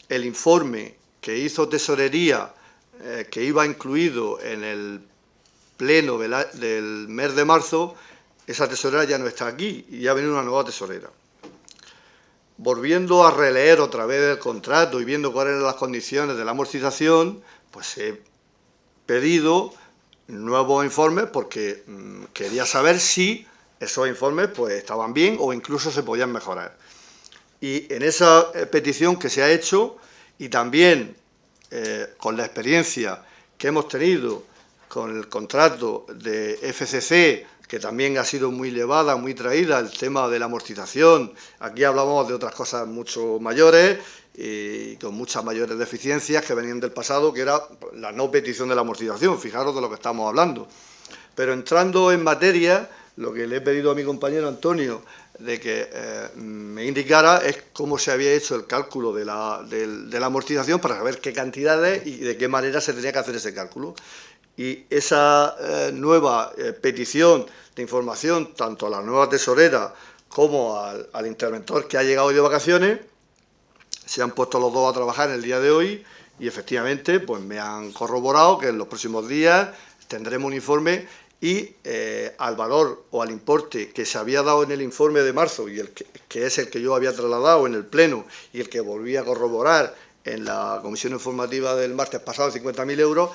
el informe que hizo Tesorería, que iba incluido en el pleno del mes de marzo, esa tesorera ya no está aquí y ya ha venido una nueva tesorera. Volviendo a releer otra vez el contrato y viendo cuáles eran las condiciones de la amortización, pues he pedido nuevos informes porque quería saber si esos informes pues estaban bien o incluso se podían mejorar. Y en esa petición que se ha hecho, y también con la experiencia que hemos tenido con el contrato de FCC, que también ha sido muy elevada, muy traída, el tema de la amortización. Aquí hablamos de otras cosas mucho mayores y con muchas mayores deficiencias que venían del pasado, que era la no petición de la amortización, fijaros de lo que estamos hablando. Pero entrando en materia, lo que le he pedido a mi compañero Antonio de que me indicara es cómo se había hecho el cálculo de la amortización para saber qué cantidades y de qué manera se tenía que hacer ese cálculo. Y esa nueva petición de información, tanto a la nueva tesorera como al interventor que ha llegado hoy de vacaciones, se han puesto los dos a trabajar en el día de hoy y efectivamente pues me han corroborado que en los próximos días tendremos un informe y al valor o al importe que se había dado en el informe de marzo y el que es el que yo había trasladado en el Pleno y el que volví a corroborar en la comisión informativa del martes pasado, 50.000 euros,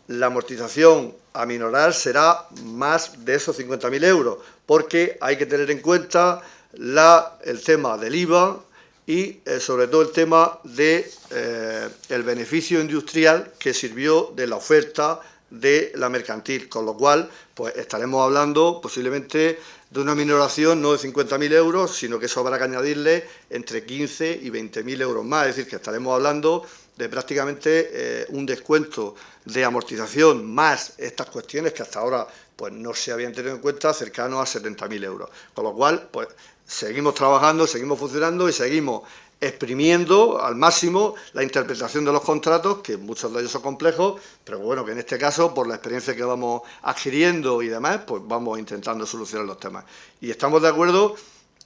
la amortización a minorar será más de esos 50.000 euros, porque hay que tener en cuenta el tema del IVA y sobre todo el tema del beneficio industrial que sirvió de la oferta de la mercantil, con lo cual pues estaremos hablando posiblemente de una minoración no de 50.000 euros, sino que eso habrá que añadirle entre 15 y 20.000 euros más, es decir, que estaremos hablando de prácticamente un descuento de amortización más estas cuestiones que hasta ahora pues no se habían tenido en cuenta, cercanos a 70.000 euros, con lo cual pues seguimos trabajando, seguimos funcionando y seguimos exprimiendo al máximo la interpretación de los contratos, que muchos de ellos son complejos, pero bueno, que en este caso, por la experiencia que vamos adquiriendo y demás, pues vamos intentando solucionar los temas. Y estamos de acuerdo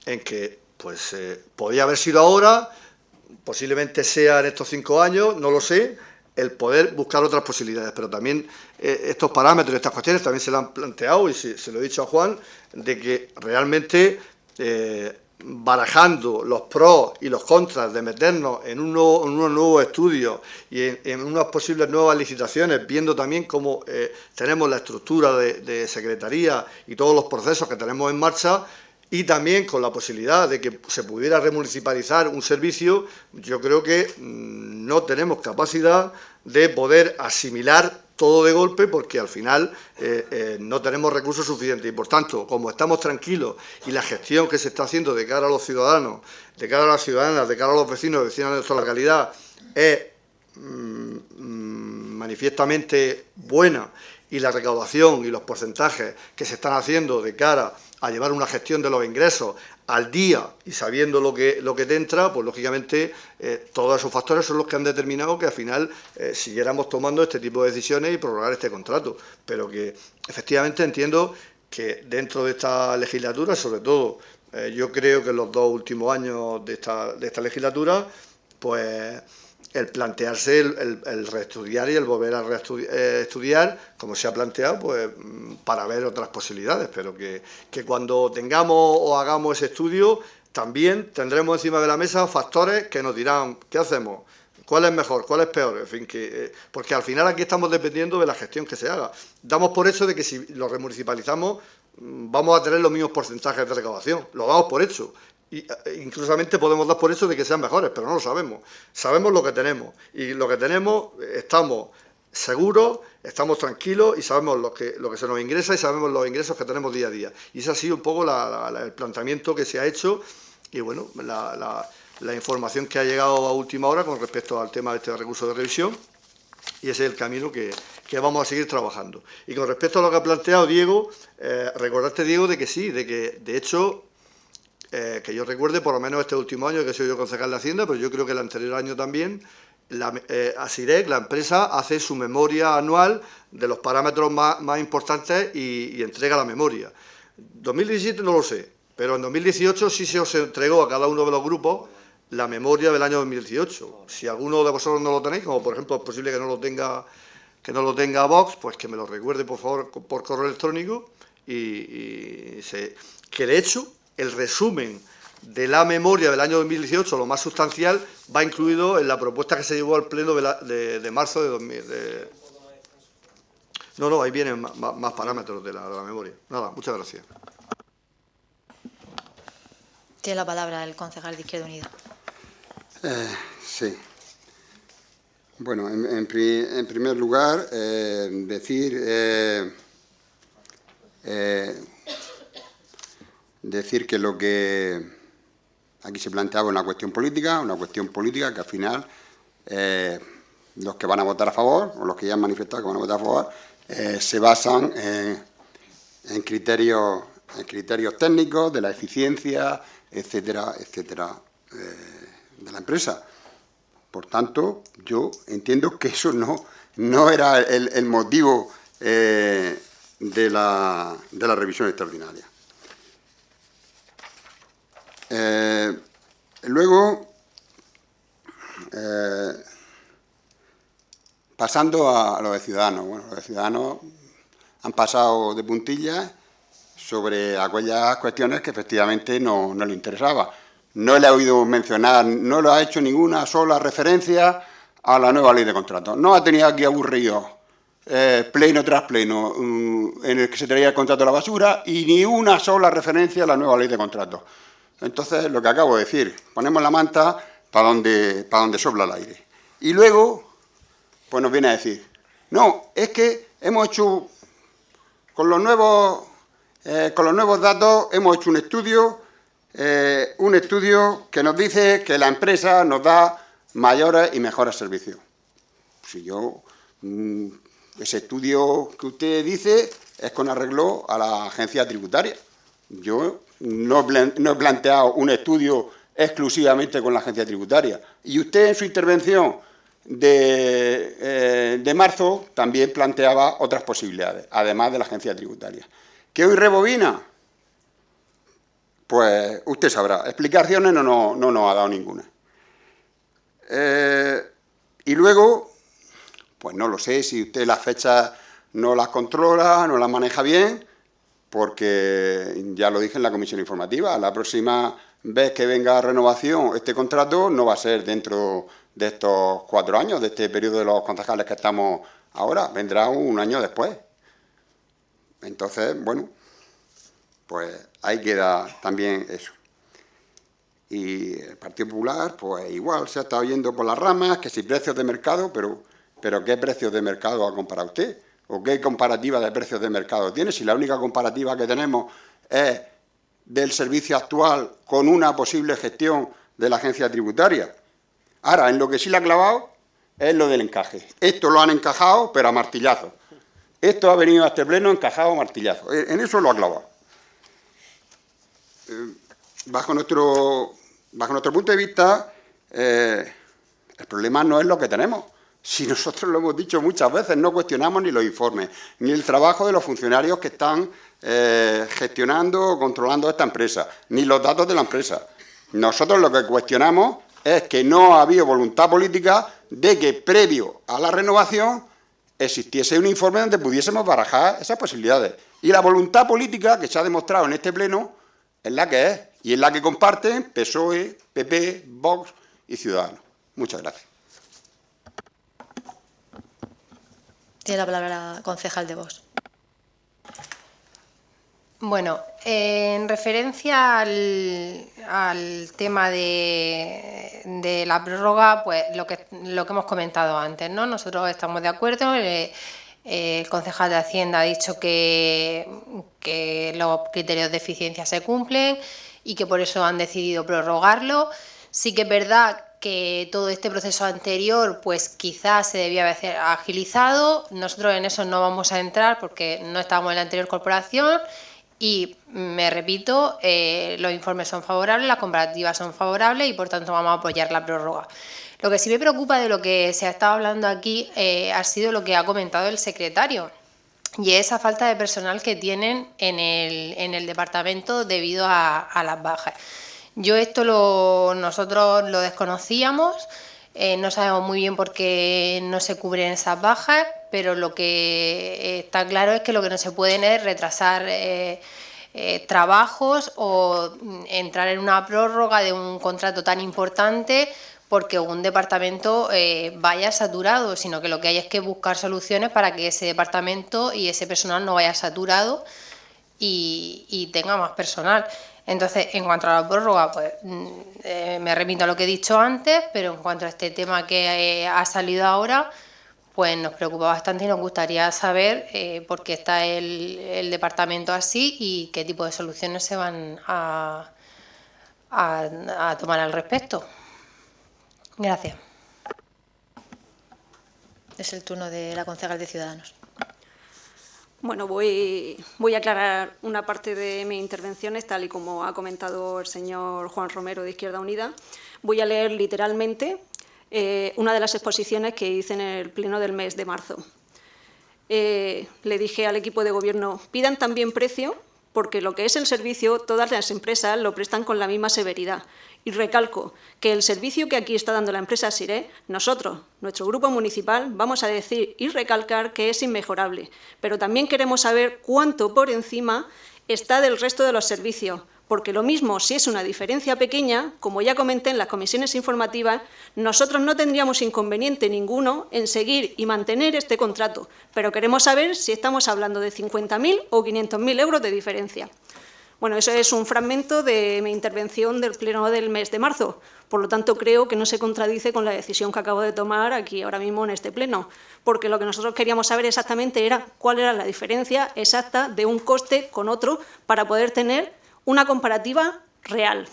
en que pues podría haber sido ahora, posiblemente sea en estos 5 años, no lo sé, el poder buscar otras posibilidades, pero también estos parámetros, estas cuestiones también se lo han planteado y se lo he dicho a Juan, de que realmente barajando los pros y los contras de meternos en unos nuevos estudios y en unas posibles nuevas licitaciones, viendo también cómo tenemos la estructura de secretaría y todos los procesos que tenemos en marcha, y también con la posibilidad de que se pudiera remunicipalizar un servicio, yo creo que no tenemos capacidad de poder asimilar todo de golpe, porque al final no tenemos recursos suficientes y, por tanto, como estamos tranquilos y la gestión que se está haciendo de cara a los ciudadanos, de cara a las ciudadanas, de cara a los vecinos y vecinas de nuestra localidad es manifiestamente buena, y la recaudación y los porcentajes que se están haciendo de cara a llevar una gestión de los ingresos al día y sabiendo lo que te entra, pues lógicamente todos esos factores son los que han determinado que al final siguiéramos tomando este tipo de decisiones y prorrogar este contrato. Pero que efectivamente entiendo que dentro de esta legislatura, sobre todo yo creo que en los 2 últimos años de esta legislatura, pues el plantearse el reestudiar y el volver a estudiar, como se ha planteado, pues para ver otras posibilidades, pero que cuando tengamos o hagamos ese estudio, también tendremos encima de la mesa factores que nos dirán qué hacemos, cuál es mejor, cuál es peor, en fin, porque al final aquí estamos dependiendo de la gestión que se haga. Damos por hecho de que si lo remunicipalizamos vamos a tener los mismos porcentajes de recaudación, lo damos por hecho. Inclusamente podemos dar por hecho de que sean mejores, pero no lo sabemos. Sabemos lo que tenemos y lo que tenemos estamos seguros, estamos tranquilos y sabemos lo que se nos ingresa y sabemos los ingresos que tenemos día a día. Y ese ha sido un poco el planteamiento que se ha hecho y bueno, la información que ha llegado a última hora con respecto al tema de este recurso de revisión, y ese es el camino que vamos a seguir trabajando. Y con respecto a lo que ha planteado Diego, recordarte, Diego, de que sí, de que de hecho que yo recuerde, por lo menos este último año que he sido yo concejal de Hacienda, pero yo creo que el anterior año también, ASIREC, la empresa, hace su memoria anual de los parámetros más importantes y entrega la memoria. 2017 no lo sé, pero en 2018 sí se os entregó a cada uno de los grupos la memoria del año 2018. Si alguno de vosotros no lo tenéis, como por ejemplo es posible que no lo tenga Vox, pues que me lo recuerde por favor por correo electrónico que de hecho el resumen de la memoria del año 2018, lo más sustancial, va incluido en la propuesta que se llevó al Pleno de marzo de 2000. No, ahí vienen más parámetros de la memoria. Nada, muchas gracias. Tiene la palabra el concejal de Izquierda Unida. Sí. Bueno, en primer lugar, decir que lo que aquí se planteaba es una cuestión política que al final los que van a votar a favor, o los que ya han manifestado que van a votar a favor, se basan en criterios técnicos de la eficiencia, etcétera, etcétera, de la empresa. Por tanto, yo entiendo que eso no era el motivo de la revisión extraordinaria. Luego, pasando a lo de Ciudadanos. Bueno, los de Ciudadanos han pasado de puntillas sobre aquellas cuestiones que efectivamente no le interesaba. No le he oído mencionar, no le ha hecho ninguna sola referencia a la nueva ley de contratos. No ha tenido aquí aburrido pleno tras pleno en el que se traía el contrato a la basura y ni una sola referencia a la nueva ley de contratos. Entonces, lo que acabo de decir, ponemos la manta para donde sopla el aire. Y luego, pues nos viene a decir, no, es que hemos hecho, con los nuevos datos, hemos hecho un estudio que nos dice que la empresa nos da mayores y mejores servicios. Si yo, ese estudio que usted dice es con arreglo a la agencia tributaria. Yo no he planteado un estudio exclusivamente con la agencia tributaria. Y usted en su intervención de marzo también planteaba otras posibilidades, además de la agencia tributaria. ¿Que hoy rebobina? Pues usted sabrá. Explicaciones no nos ha dado ninguna. Y luego, pues no lo sé si usted las fechas no las controla, no las maneja bien, porque ya lo dije en la comisión informativa, la próxima vez que venga a renovación este contrato no va a ser dentro de estos 4 años, de este periodo de los concejales que estamos ahora, vendrá un año después. Entonces, bueno, pues ahí queda también eso. Y el Partido Popular, pues igual se ha estado yendo por las ramas, que si precios de mercado, pero ¿qué precios de mercado ha comparado usted? ¿O qué comparativa de precios de mercado tiene? Si la única comparativa que tenemos es del servicio actual con una posible gestión de la agencia tributaria. Ahora, en lo que sí le ha clavado es lo del encaje. Esto lo han encajado, pero a martillazo. Esto ha venido a este pleno encajado a martillazo. En eso lo ha clavado. Bajo nuestro punto de vista, el problema no es lo que tenemos. Si nosotros lo hemos dicho muchas veces, no cuestionamos ni los informes, ni el trabajo de los funcionarios que están gestionando o controlando esta empresa, ni los datos de la empresa. Nosotros lo que cuestionamos es que no ha habido voluntad política de que previo a la renovación existiese un informe donde pudiésemos barajar esas posibilidades. Y la voluntad política que se ha demostrado en este pleno es la que es, y es la que comparten PSOE, PP, Vox y Ciudadanos. Muchas gracias. Tiene la palabra la concejal de Vox. Bueno, en referencia al tema de la prórroga, pues lo que hemos comentado antes, ¿no? Nosotros estamos de acuerdo. El concejal de Hacienda ha dicho que los criterios de eficiencia se cumplen y que por eso han decidido prorrogarlo. Sí que es verdad que todo este proceso anterior pues quizás se debía haber agilizado. Nosotros en eso no vamos a entrar porque no estábamos en la anterior corporación y, me repito, los informes son favorables, las comparativas son favorables y por tanto vamos a apoyar la prórroga. Lo que sí me preocupa de lo que se ha estado hablando aquí ha sido lo que ha comentado el secretario, y esa falta de personal que tienen en el departamento debido a las bajas. Yo nosotros lo desconocíamos, no sabemos muy bien por qué no se cubren esas bajas, pero lo que está claro es que lo que no se pueden es retrasar trabajos o entrar en una prórroga de un contrato tan importante porque un departamento vaya saturado, sino que lo que hay es que buscar soluciones para que ese departamento y ese personal no vaya saturado y tenga más personal. Entonces, en cuanto a la prórroga, pues me remito a lo que he dicho antes, pero en cuanto a este tema que ha salido ahora, pues nos preocupa bastante y nos gustaría saber por qué está el departamento así y qué tipo de soluciones se van a tomar al respecto. Gracias. Es el turno de la concejal de Ciudadanos. Bueno, voy a aclarar una parte de mis intervenciones, tal y como ha comentado el señor Juan Romero de Izquierda Unida. Voy a leer literalmente una de las exposiciones que hice en el pleno del mes de marzo. Le dije al equipo de gobierno, pidan también precio porque lo que es el servicio, todas las empresas lo prestan con la misma severidad. Y recalco que el servicio que aquí está dando la empresa Siré, nosotros, nuestro grupo municipal, vamos a decir y recalcar que es inmejorable, pero también queremos saber cuánto por encima está del resto de los servicios, porque lo mismo, si es una diferencia pequeña, como ya comenté en las comisiones informativas, nosotros no tendríamos inconveniente ninguno en seguir y mantener este contrato, pero queremos saber si estamos hablando de 50.000 o 500.000 euros de diferencia. Bueno, eso es un fragmento de mi intervención del pleno del mes de marzo. Por lo tanto, creo que no se contradice con la decisión que acabo de tomar aquí ahora mismo en este pleno, porque lo que nosotros queríamos saber exactamente era cuál era la diferencia exacta de un coste con otro para poder tener una comparativa real.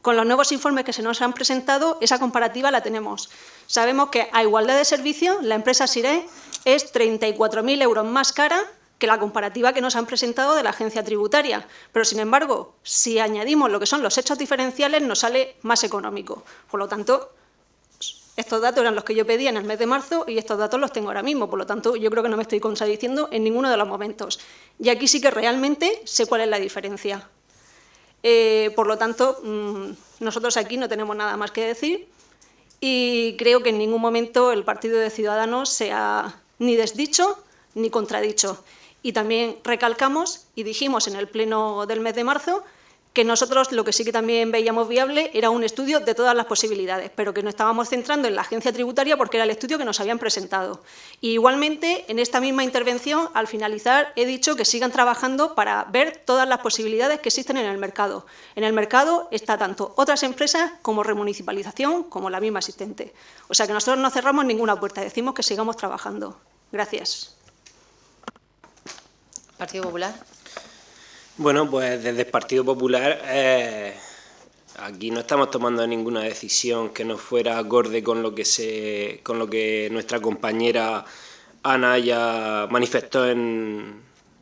Con los nuevos informes que se nos han presentado, esa comparativa la tenemos. Sabemos que a igualdad de servicio, la empresa Siré es 34.000 euros más cara que la comparativa que nos han presentado de la agencia tributaria. Pero, sin embargo, si añadimos lo que son los hechos diferenciales, nos sale más económico. Por lo tanto, estos datos eran los que yo pedía en el mes de marzo y estos datos los tengo ahora mismo. Por lo tanto, yo creo que no me estoy contradiciendo en ninguno de los momentos. Y aquí sí que realmente sé cuál es la diferencia. Por lo tanto, nosotros aquí no tenemos nada más que decir y creo que en ningún momento el Partido de Ciudadanos se ha ni desdicho ni contradicho. Y también recalcamos y dijimos en el pleno del mes de marzo que nosotros lo que sí que también veíamos viable era un estudio de todas las posibilidades, pero que nos estábamos centrando en la agencia tributaria porque era el estudio que nos habían presentado. Y igualmente, en esta misma intervención, al finalizar, he dicho que sigan trabajando para ver todas las posibilidades que existen en el mercado. En el mercado está tanto otras empresas como remunicipalización, como la misma existente. O sea que nosotros no cerramos ninguna puerta, decimos que sigamos trabajando. Gracias. Partido Popular. Bueno, pues desde el Partido Popular aquí no estamos tomando ninguna decisión que no fuera acorde con lo que nuestra compañera Ana ya manifestó en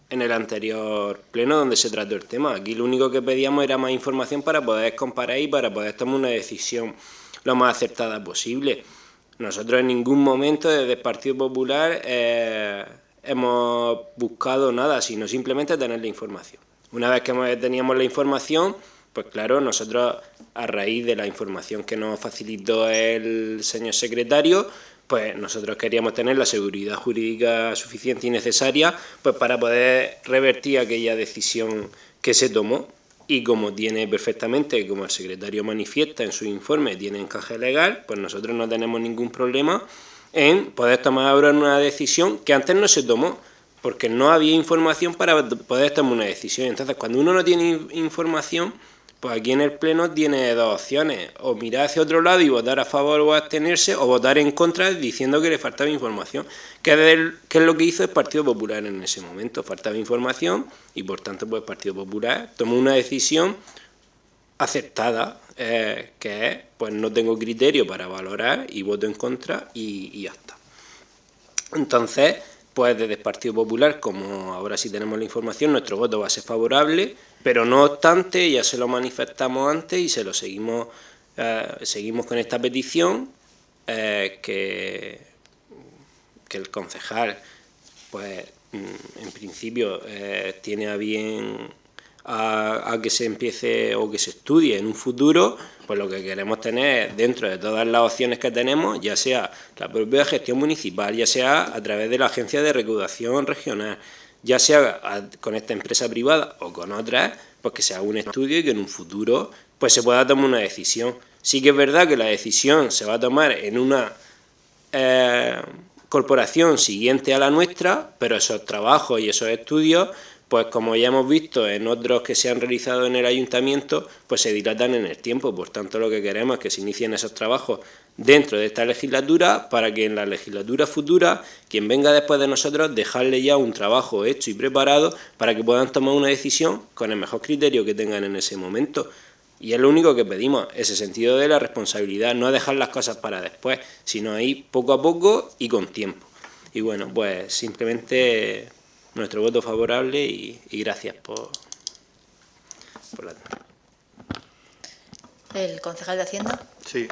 el anterior pleno donde se trató el tema. Aquí lo único que pedíamos era más información para poder comparar y para poder tomar una decisión lo más acertada posible. Nosotros en ningún momento desde el Partido Popular hemos buscado nada, sino simplemente tener la información. Una vez que teníamos la información, pues claro, nosotros a raíz de la información que nos facilitó el señor secretario, pues nosotros queríamos tener la seguridad jurídica suficiente y necesaria pues para poder revertir aquella decisión que se tomó. Y como tiene perfectamente, como el secretario manifiesta en su informe, tiene encaje legal, pues nosotros no tenemos ningún problema en poder tomar ahora una decisión que antes no se tomó, porque no había información para poder tomar una decisión. Entonces, cuando uno no tiene información, pues aquí en el Pleno tiene dos opciones, o mirar hacia otro lado y votar a favor o abstenerse, o votar en contra diciendo que le faltaba información, que es lo que hizo el Partido Popular en ese momento. Faltaba información y, por tanto, pues el Partido Popular tomó una decisión aceptada, que es, pues no tengo criterio para valorar y voto en contra y ya está. Entonces, pues desde el Partido Popular, como ahora sí tenemos la información, nuestro voto va a ser favorable, pero no obstante, ya se lo manifestamos antes y se lo seguimos con esta petición, que el concejal, pues en principio tiene a bien a que se empiece o que se estudie en un futuro, pues lo que queremos tener dentro de todas las opciones que tenemos, ya sea la propia gestión municipal, ya sea a través de la agencia de recaudación regional, ya sea con esta empresa privada o con otras, pues que se haga un estudio y que en un futuro pues se pueda tomar una decisión. Sí que es verdad que la decisión se va a tomar en una corporación siguiente a la nuestra, pero esos trabajos y esos estudios, pues como ya hemos visto en otros que se han realizado en el ayuntamiento, pues se dilatan en el tiempo. Por tanto, lo que queremos es que se inicien esos trabajos dentro de esta legislatura para que en la legislatura futura, quien venga después de nosotros, dejarle ya un trabajo hecho y preparado para que puedan tomar una decisión con el mejor criterio que tengan en ese momento. Y es lo único que pedimos, ese sentido de la responsabilidad, no dejar las cosas para después, sino ir poco a poco y con tiempo. Y bueno, pues simplemente nuestro voto favorable y gracias por la... ¿El concejal de Hacienda? Sí,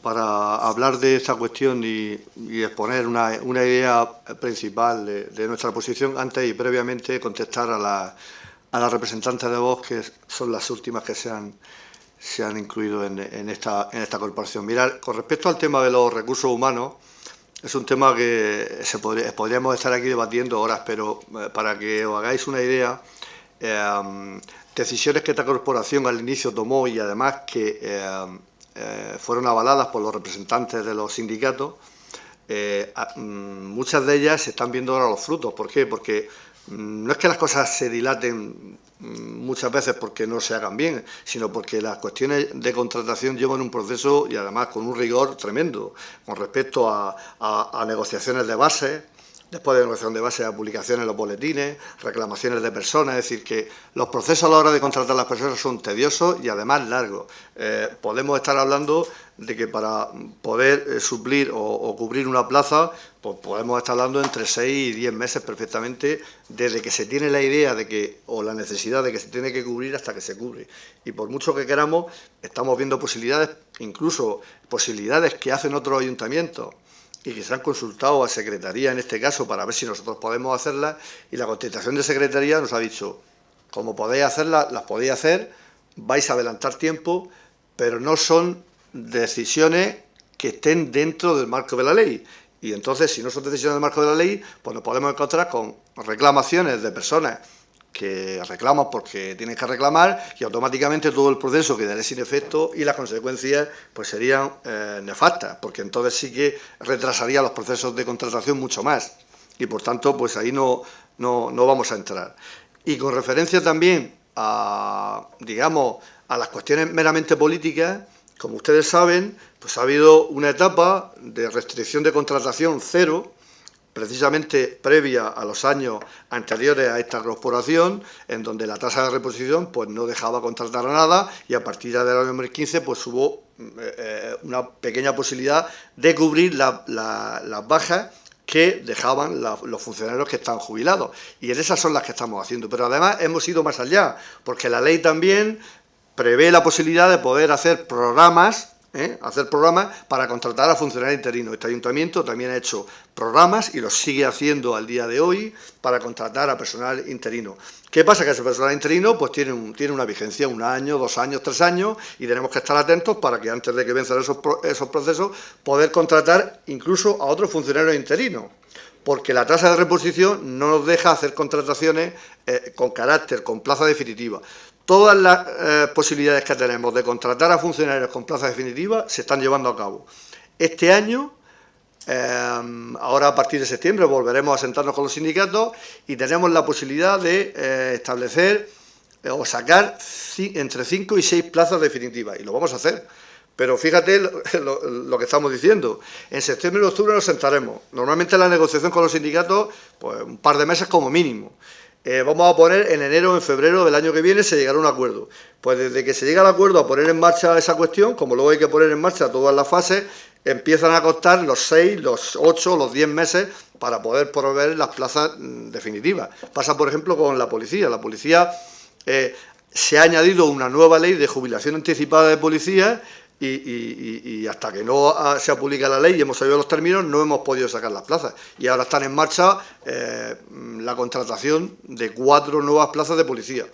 para hablar de esta cuestión y exponer una idea principal de nuestra posición, antes y previamente contestar a las representantes de Vox, que son las últimas que se han incluido en esta corporación. Mirad, con respecto al tema de los recursos humanos, es un tema que podríamos estar aquí debatiendo horas, pero para que os hagáis una idea, decisiones que esta corporación al inicio tomó y además que fueron avaladas por los representantes de los sindicatos, muchas de ellas se están viendo ahora los frutos. ¿Por qué? Porque no es que las cosas se dilaten muchas veces porque no se hagan bien, sino porque las cuestiones de contratación llevan un proceso y además con un rigor tremendo con respecto a negociaciones de base, después de negociación de base, a publicaciones en los boletines, reclamaciones de personas. Es decir, que los procesos a la hora de contratar a las personas son tediosos y además largos. Podemos estar hablando de que para poder suplir o cubrir una plaza, pues podemos estar hablando entre 6 y 10 meses perfectamente, desde que se tiene la idea de que, o la necesidad de que se tiene que cubrir hasta que se cubre. Y por mucho que queramos, estamos viendo posibilidades, incluso posibilidades que hacen otros ayuntamientos, y que se han consultado a Secretaría en este caso para ver si nosotros podemos hacerlas, y la contestación de Secretaría nos ha dicho, como podéis hacerlas, las podéis hacer, vais a adelantar tiempo, pero no son decisiones que estén dentro del marco de la ley. Y entonces, si no son decisiones del marco de la ley, pues nos podemos encontrar con reclamaciones de personas que reclaman porque tienen que reclamar, y automáticamente todo el proceso quedaría sin efecto y las consecuencias pues serían nefastas, porque entonces sí que retrasaría los procesos de contratación mucho más, y por tanto pues ahí no vamos a entrar. Y con referencia también a, digamos, a las cuestiones meramente políticas, como ustedes saben, pues ha habido una etapa de restricción de contratación cero, precisamente previa a los años anteriores a esta corporación, en donde la tasa de reposición pues no dejaba contratar a nada, y a partir del año 2015 pues hubo una pequeña posibilidad de cubrir las bajas que dejaban los funcionarios que están jubilados, y en esas son las que estamos haciendo. Pero además hemos ido más allá, porque la ley también prevé la posibilidad de poder hacer programas para contratar a funcionarios interinos. Este ayuntamiento también ha hecho programas y los sigue haciendo al día de hoy para contratar a personal interino. ¿Qué pasa? Que ese personal interino pues tiene una vigencia, 1 año, 2 años, 3 años, y tenemos que estar atentos para que antes de que venzan esos procesos poder contratar incluso a otros funcionarios interinos, porque la tasa de reposición no nos deja hacer contrataciones con plaza definitiva. Todas las posibilidades que tenemos de contratar a funcionarios con plaza definitiva se están llevando a cabo. Este año, ahora a partir de septiembre, volveremos a sentarnos con los sindicatos y tenemos la posibilidad de establecer o sacar entre 5 y 6 plazas definitivas, y lo vamos a hacer. Pero fíjate lo que estamos diciendo. En septiembre y octubre nos sentaremos. Normalmente la negociación con los sindicatos, pues un par de meses como mínimo. Vamos a poner en enero o en febrero del año que viene se llegará a un acuerdo. Pues desde que se llega al acuerdo a poner en marcha esa cuestión, como luego hay que poner en marcha todas las fases, empiezan a costar los 6, los 8, los 10 meses para poder proveer las plazas definitivas. Pasa, por ejemplo, con la policía. La policía se ha añadido una nueva ley de jubilación anticipada de policías, y hasta que no se publica la ley y hemos sabido los términos, no hemos podido sacar las plazas. Y ahora están en marcha la contratación de 4 nuevas plazas de policía.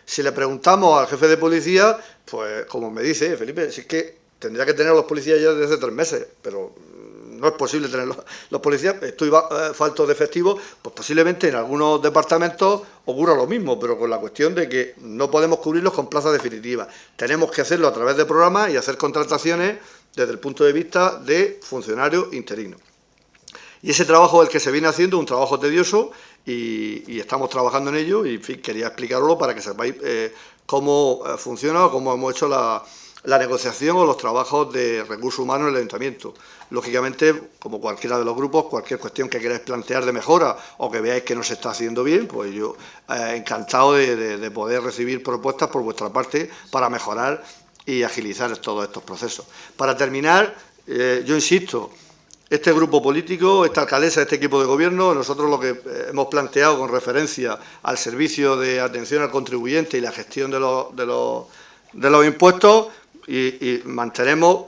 Si le preguntamos al jefe de policía, pues como me dice Felipe, si es que tendría que tener a los policías ya desde 3 meses, pero no es posible tener los policías, estoy falto de efectivos, pues posiblemente en algunos departamentos ocurra lo mismo, pero con la cuestión de que no podemos cubrirlos con plazas definitivas. Tenemos que hacerlo a través de programas y hacer contrataciones desde el punto de vista de funcionarios interinos. Y ese trabajo, el que se viene haciendo, es un trabajo tedioso, y estamos trabajando en ello, y en fin, quería explicarlo para que sepáis cómo funciona o cómo hemos hecho la negociación o los trabajos de recursos humanos en el ayuntamiento. Lógicamente, como cualquiera de los grupos, cualquier cuestión que queráis plantear de mejora o que veáis que no se está haciendo bien, pues yo encantado de poder recibir propuestas por vuestra parte para mejorar y agilizar todos estos procesos. Para terminar, yo insisto, este grupo político, esta alcaldesa, este equipo de gobierno, nosotros lo que hemos planteado con referencia al servicio de atención al contribuyente y la gestión de los impuestos, y mantenemos,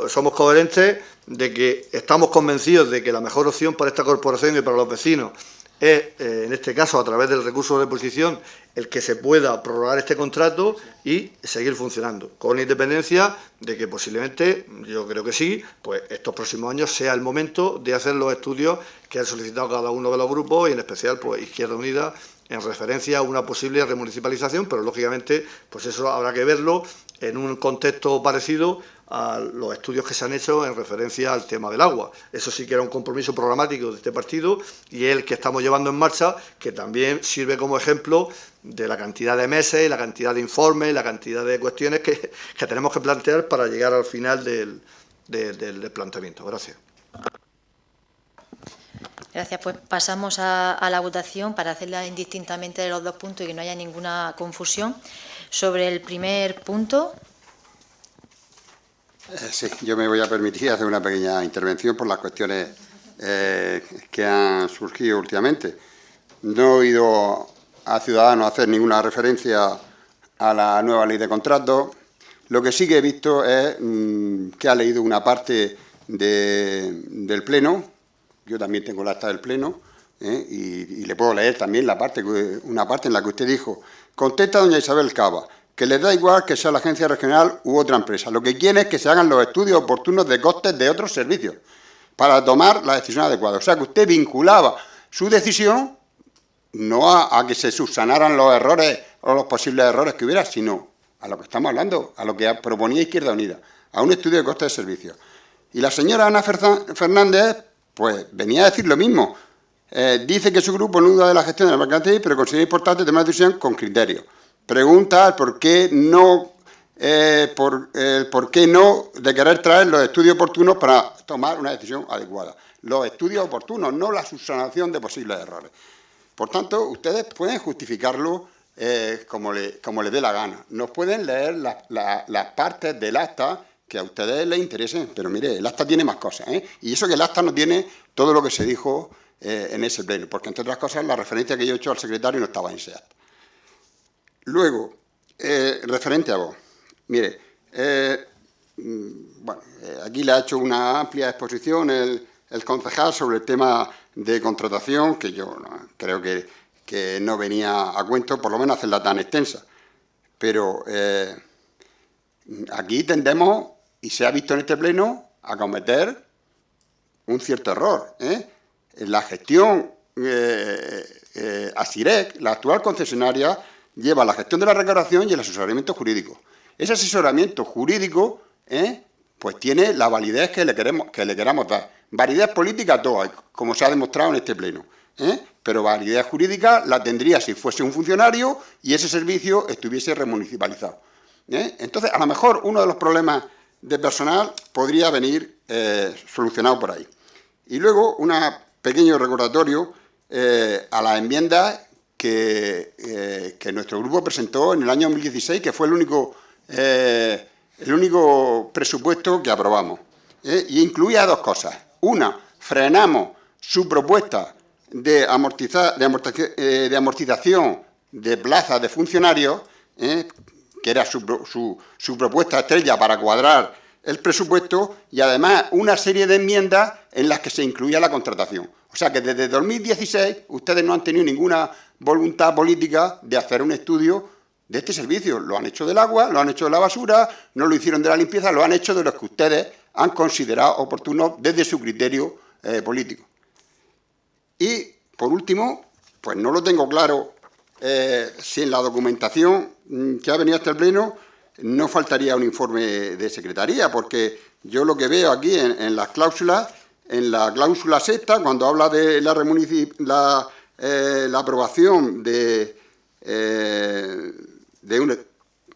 somos coherentes de que estamos convencidos de que la mejor opción para esta corporación y para los vecinos es, en este caso, a través del recurso de reposición, el que se pueda prorrogar este contrato y seguir funcionando, con independencia de que posiblemente, yo creo que sí, pues estos próximos años sea el momento de hacer los estudios que han solicitado cada uno de los grupos y en especial pues Izquierda Unida en referencia a una posible remunicipalización, pero lógicamente pues eso habrá que verlo en un contexto parecido a los estudios que se han hecho en referencia al tema del agua. Eso sí que era un compromiso programático de este partido y el que estamos llevando en marcha, que también sirve como ejemplo de la cantidad de meses, la cantidad de informes, la cantidad de cuestiones que tenemos que plantear para llegar al final del planteamiento. Gracias. Gracias. Pues pasamos a la votación para hacerla indistintamente de los dos puntos y que no haya ninguna confusión. Sobre el primer punto. Sí, yo me voy a permitir hacer una pequeña intervención por las cuestiones que han surgido últimamente. No he oído a Ciudadanos hacer ninguna referencia a la nueva ley de contratos. Lo que sí que he visto es que ha leído una parte del Pleno. Yo también tengo el acta del Pleno y le puedo leer también una parte en la que usted dijo: contesta doña Isabel Cava, que les da igual que sea la agencia regional u otra empresa. Lo que quiere es que se hagan los estudios oportunos de costes de otros servicios para tomar la decisión adecuada. O sea, que usted vinculaba su decisión no a que se subsanaran los errores o los posibles errores que hubiera, sino a lo que estamos hablando, a lo que proponía Izquierda Unida, a un estudio de costes de servicios. Y la señora Ana Fernández, pues venía a decir lo mismo. Dice que su grupo no duda de la gestión de la mercantil, pero considera importante tomar una decisión con criterio. Pregunta por qué no de querer traer los estudios oportunos para tomar una decisión adecuada. Los estudios oportunos, no la subsanación de posibles errores. Por tanto, ustedes pueden justificarlo como les dé la gana. Nos pueden leer las partes del acta que a ustedes les interesen, pero mire, el acta tiene más cosas, y eso que el acta no tiene todo lo que se dijo en ese pleno, porque entre otras cosas la referencia que yo he hecho al secretario no estaba en ese acta. Luego, referente a vos, mire, aquí le ha hecho una amplia exposición el concejal sobre el tema de contratación, que yo creo que no venía a cuento, por lo menos hacerla tan extensa, pero aquí tendemos, y se ha visto en este pleno, a cometer un cierto error. La gestión ASIREC, la actual concesionaria, lleva la gestión de la recaudación y el asesoramiento jurídico. Ese asesoramiento jurídico pues tiene la validez que le queramos dar. Validez política toda, como se ha demostrado en este pleno. Pero validez jurídica la tendría si fuese un funcionario y ese servicio estuviese remunicipalizado. Entonces, a lo mejor uno de los problemas de personal podría venir solucionado por ahí. Y luego, un pequeño recordatorio a las enmiendas que nuestro grupo presentó en el año 2016, que fue el único presupuesto que aprobamos. Y incluía dos cosas. Una, frenamos su propuesta de amortización de plazas de funcionarios, que era su propuesta estrella para cuadrar el presupuesto, y además una serie de enmiendas en las que se incluía la contratación. O sea que desde 2016 ustedes no han tenido ninguna voluntad política de hacer un estudio de este servicio. Lo han hecho del agua, lo han hecho de la basura, no lo hicieron de la limpieza, lo han hecho de los que ustedes han considerado oportunos desde su criterio político. Y, por último, pues no lo tengo claro si en la documentación que ha venido hasta el Pleno no faltaría un informe de secretaría, porque yo lo que veo aquí en las cláusulas, en la cláusula sexta, cuando habla de la aprobación de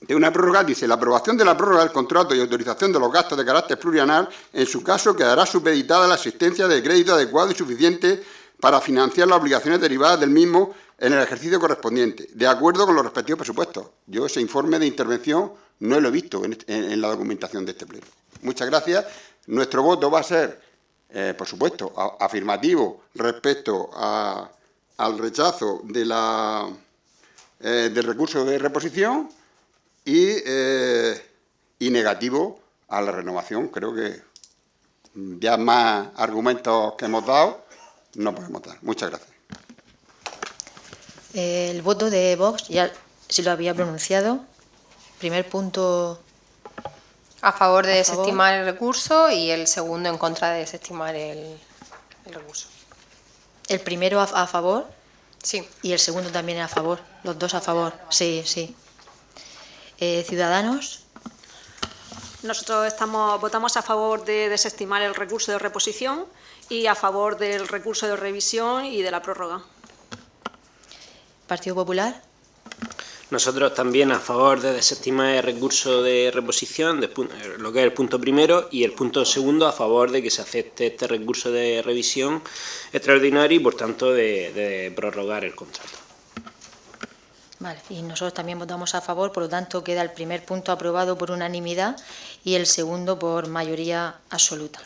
una prórroga, dice: la aprobación de la prórroga del contrato y autorización de los gastos de carácter plurianual, en su caso, quedará supeditada a la existencia de crédito adecuado y suficiente para financiar las obligaciones derivadas del mismo en el ejercicio correspondiente, de acuerdo con los respectivos presupuestos. Yo ese informe de intervención no lo he visto en la documentación de este pleno. Muchas gracias. Nuestro voto va a ser, por supuesto, afirmativo respecto al rechazo del recurso de reposición y y negativo a la renovación. Creo que ya más argumentos que hemos dado no podemos dar. Muchas gracias. El voto de Vox, ya si lo había pronunciado. Primer punto. A favor de A favor. desestimar el recurso y el segundo en contra de desestimar el recurso. El primero a favor Sí. y el segundo también a favor. Los dos a favor. Sí, sí. Ciudadanos. Nosotros votamos a favor de desestimar el recurso de reposición y a favor del recurso de revisión y de la prórroga. Partido Popular. Nosotros también a favor de desestimar el recurso de reposición, lo que es el punto primero, y el punto segundo a favor de que se acepte este recurso de revisión extraordinario y, por tanto, de prorrogar el contrato. Vale, y nosotros también votamos a favor, por lo tanto queda el primer punto aprobado por unanimidad y el segundo por mayoría absoluta.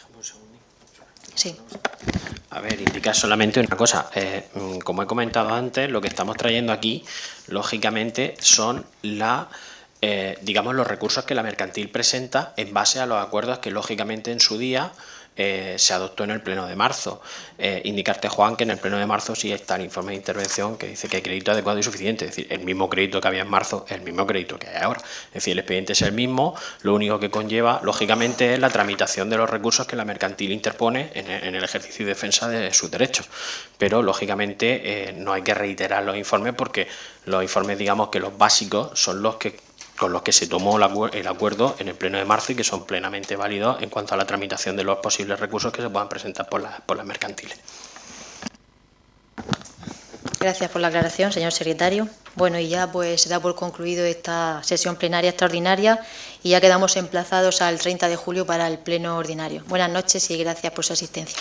Sí. A ver, indicar solamente una cosa. Como he comentado antes, lo que estamos trayendo aquí, lógicamente, son digamos, los recursos que la mercantil presenta en base a los acuerdos que, lógicamente, en su día se adoptó en el pleno de marzo. Indicarte, Juan, que en el pleno de marzo sí está el informe de intervención que dice que hay crédito adecuado y suficiente. Es decir, el mismo crédito que había en marzo es el mismo crédito que hay ahora. Es decir, el expediente es el mismo, lo único que conlleva, lógicamente, es la tramitación de los recursos que la mercantil interpone en el ejercicio y defensa de sus derechos. Pero, lógicamente, no hay que reiterar los informes porque los informes, digamos que los básicos, son los que con los que se tomó el acuerdo en el pleno de marzo y que son plenamente válidos en cuanto a la tramitación de los posibles recursos que se puedan presentar por las mercantiles. Gracias por la aclaración, señor secretario. Bueno, y ya pues se da por concluido esta sesión plenaria extraordinaria y ya quedamos emplazados al 30 de julio para el pleno ordinario. Buenas noches y gracias por su asistencia.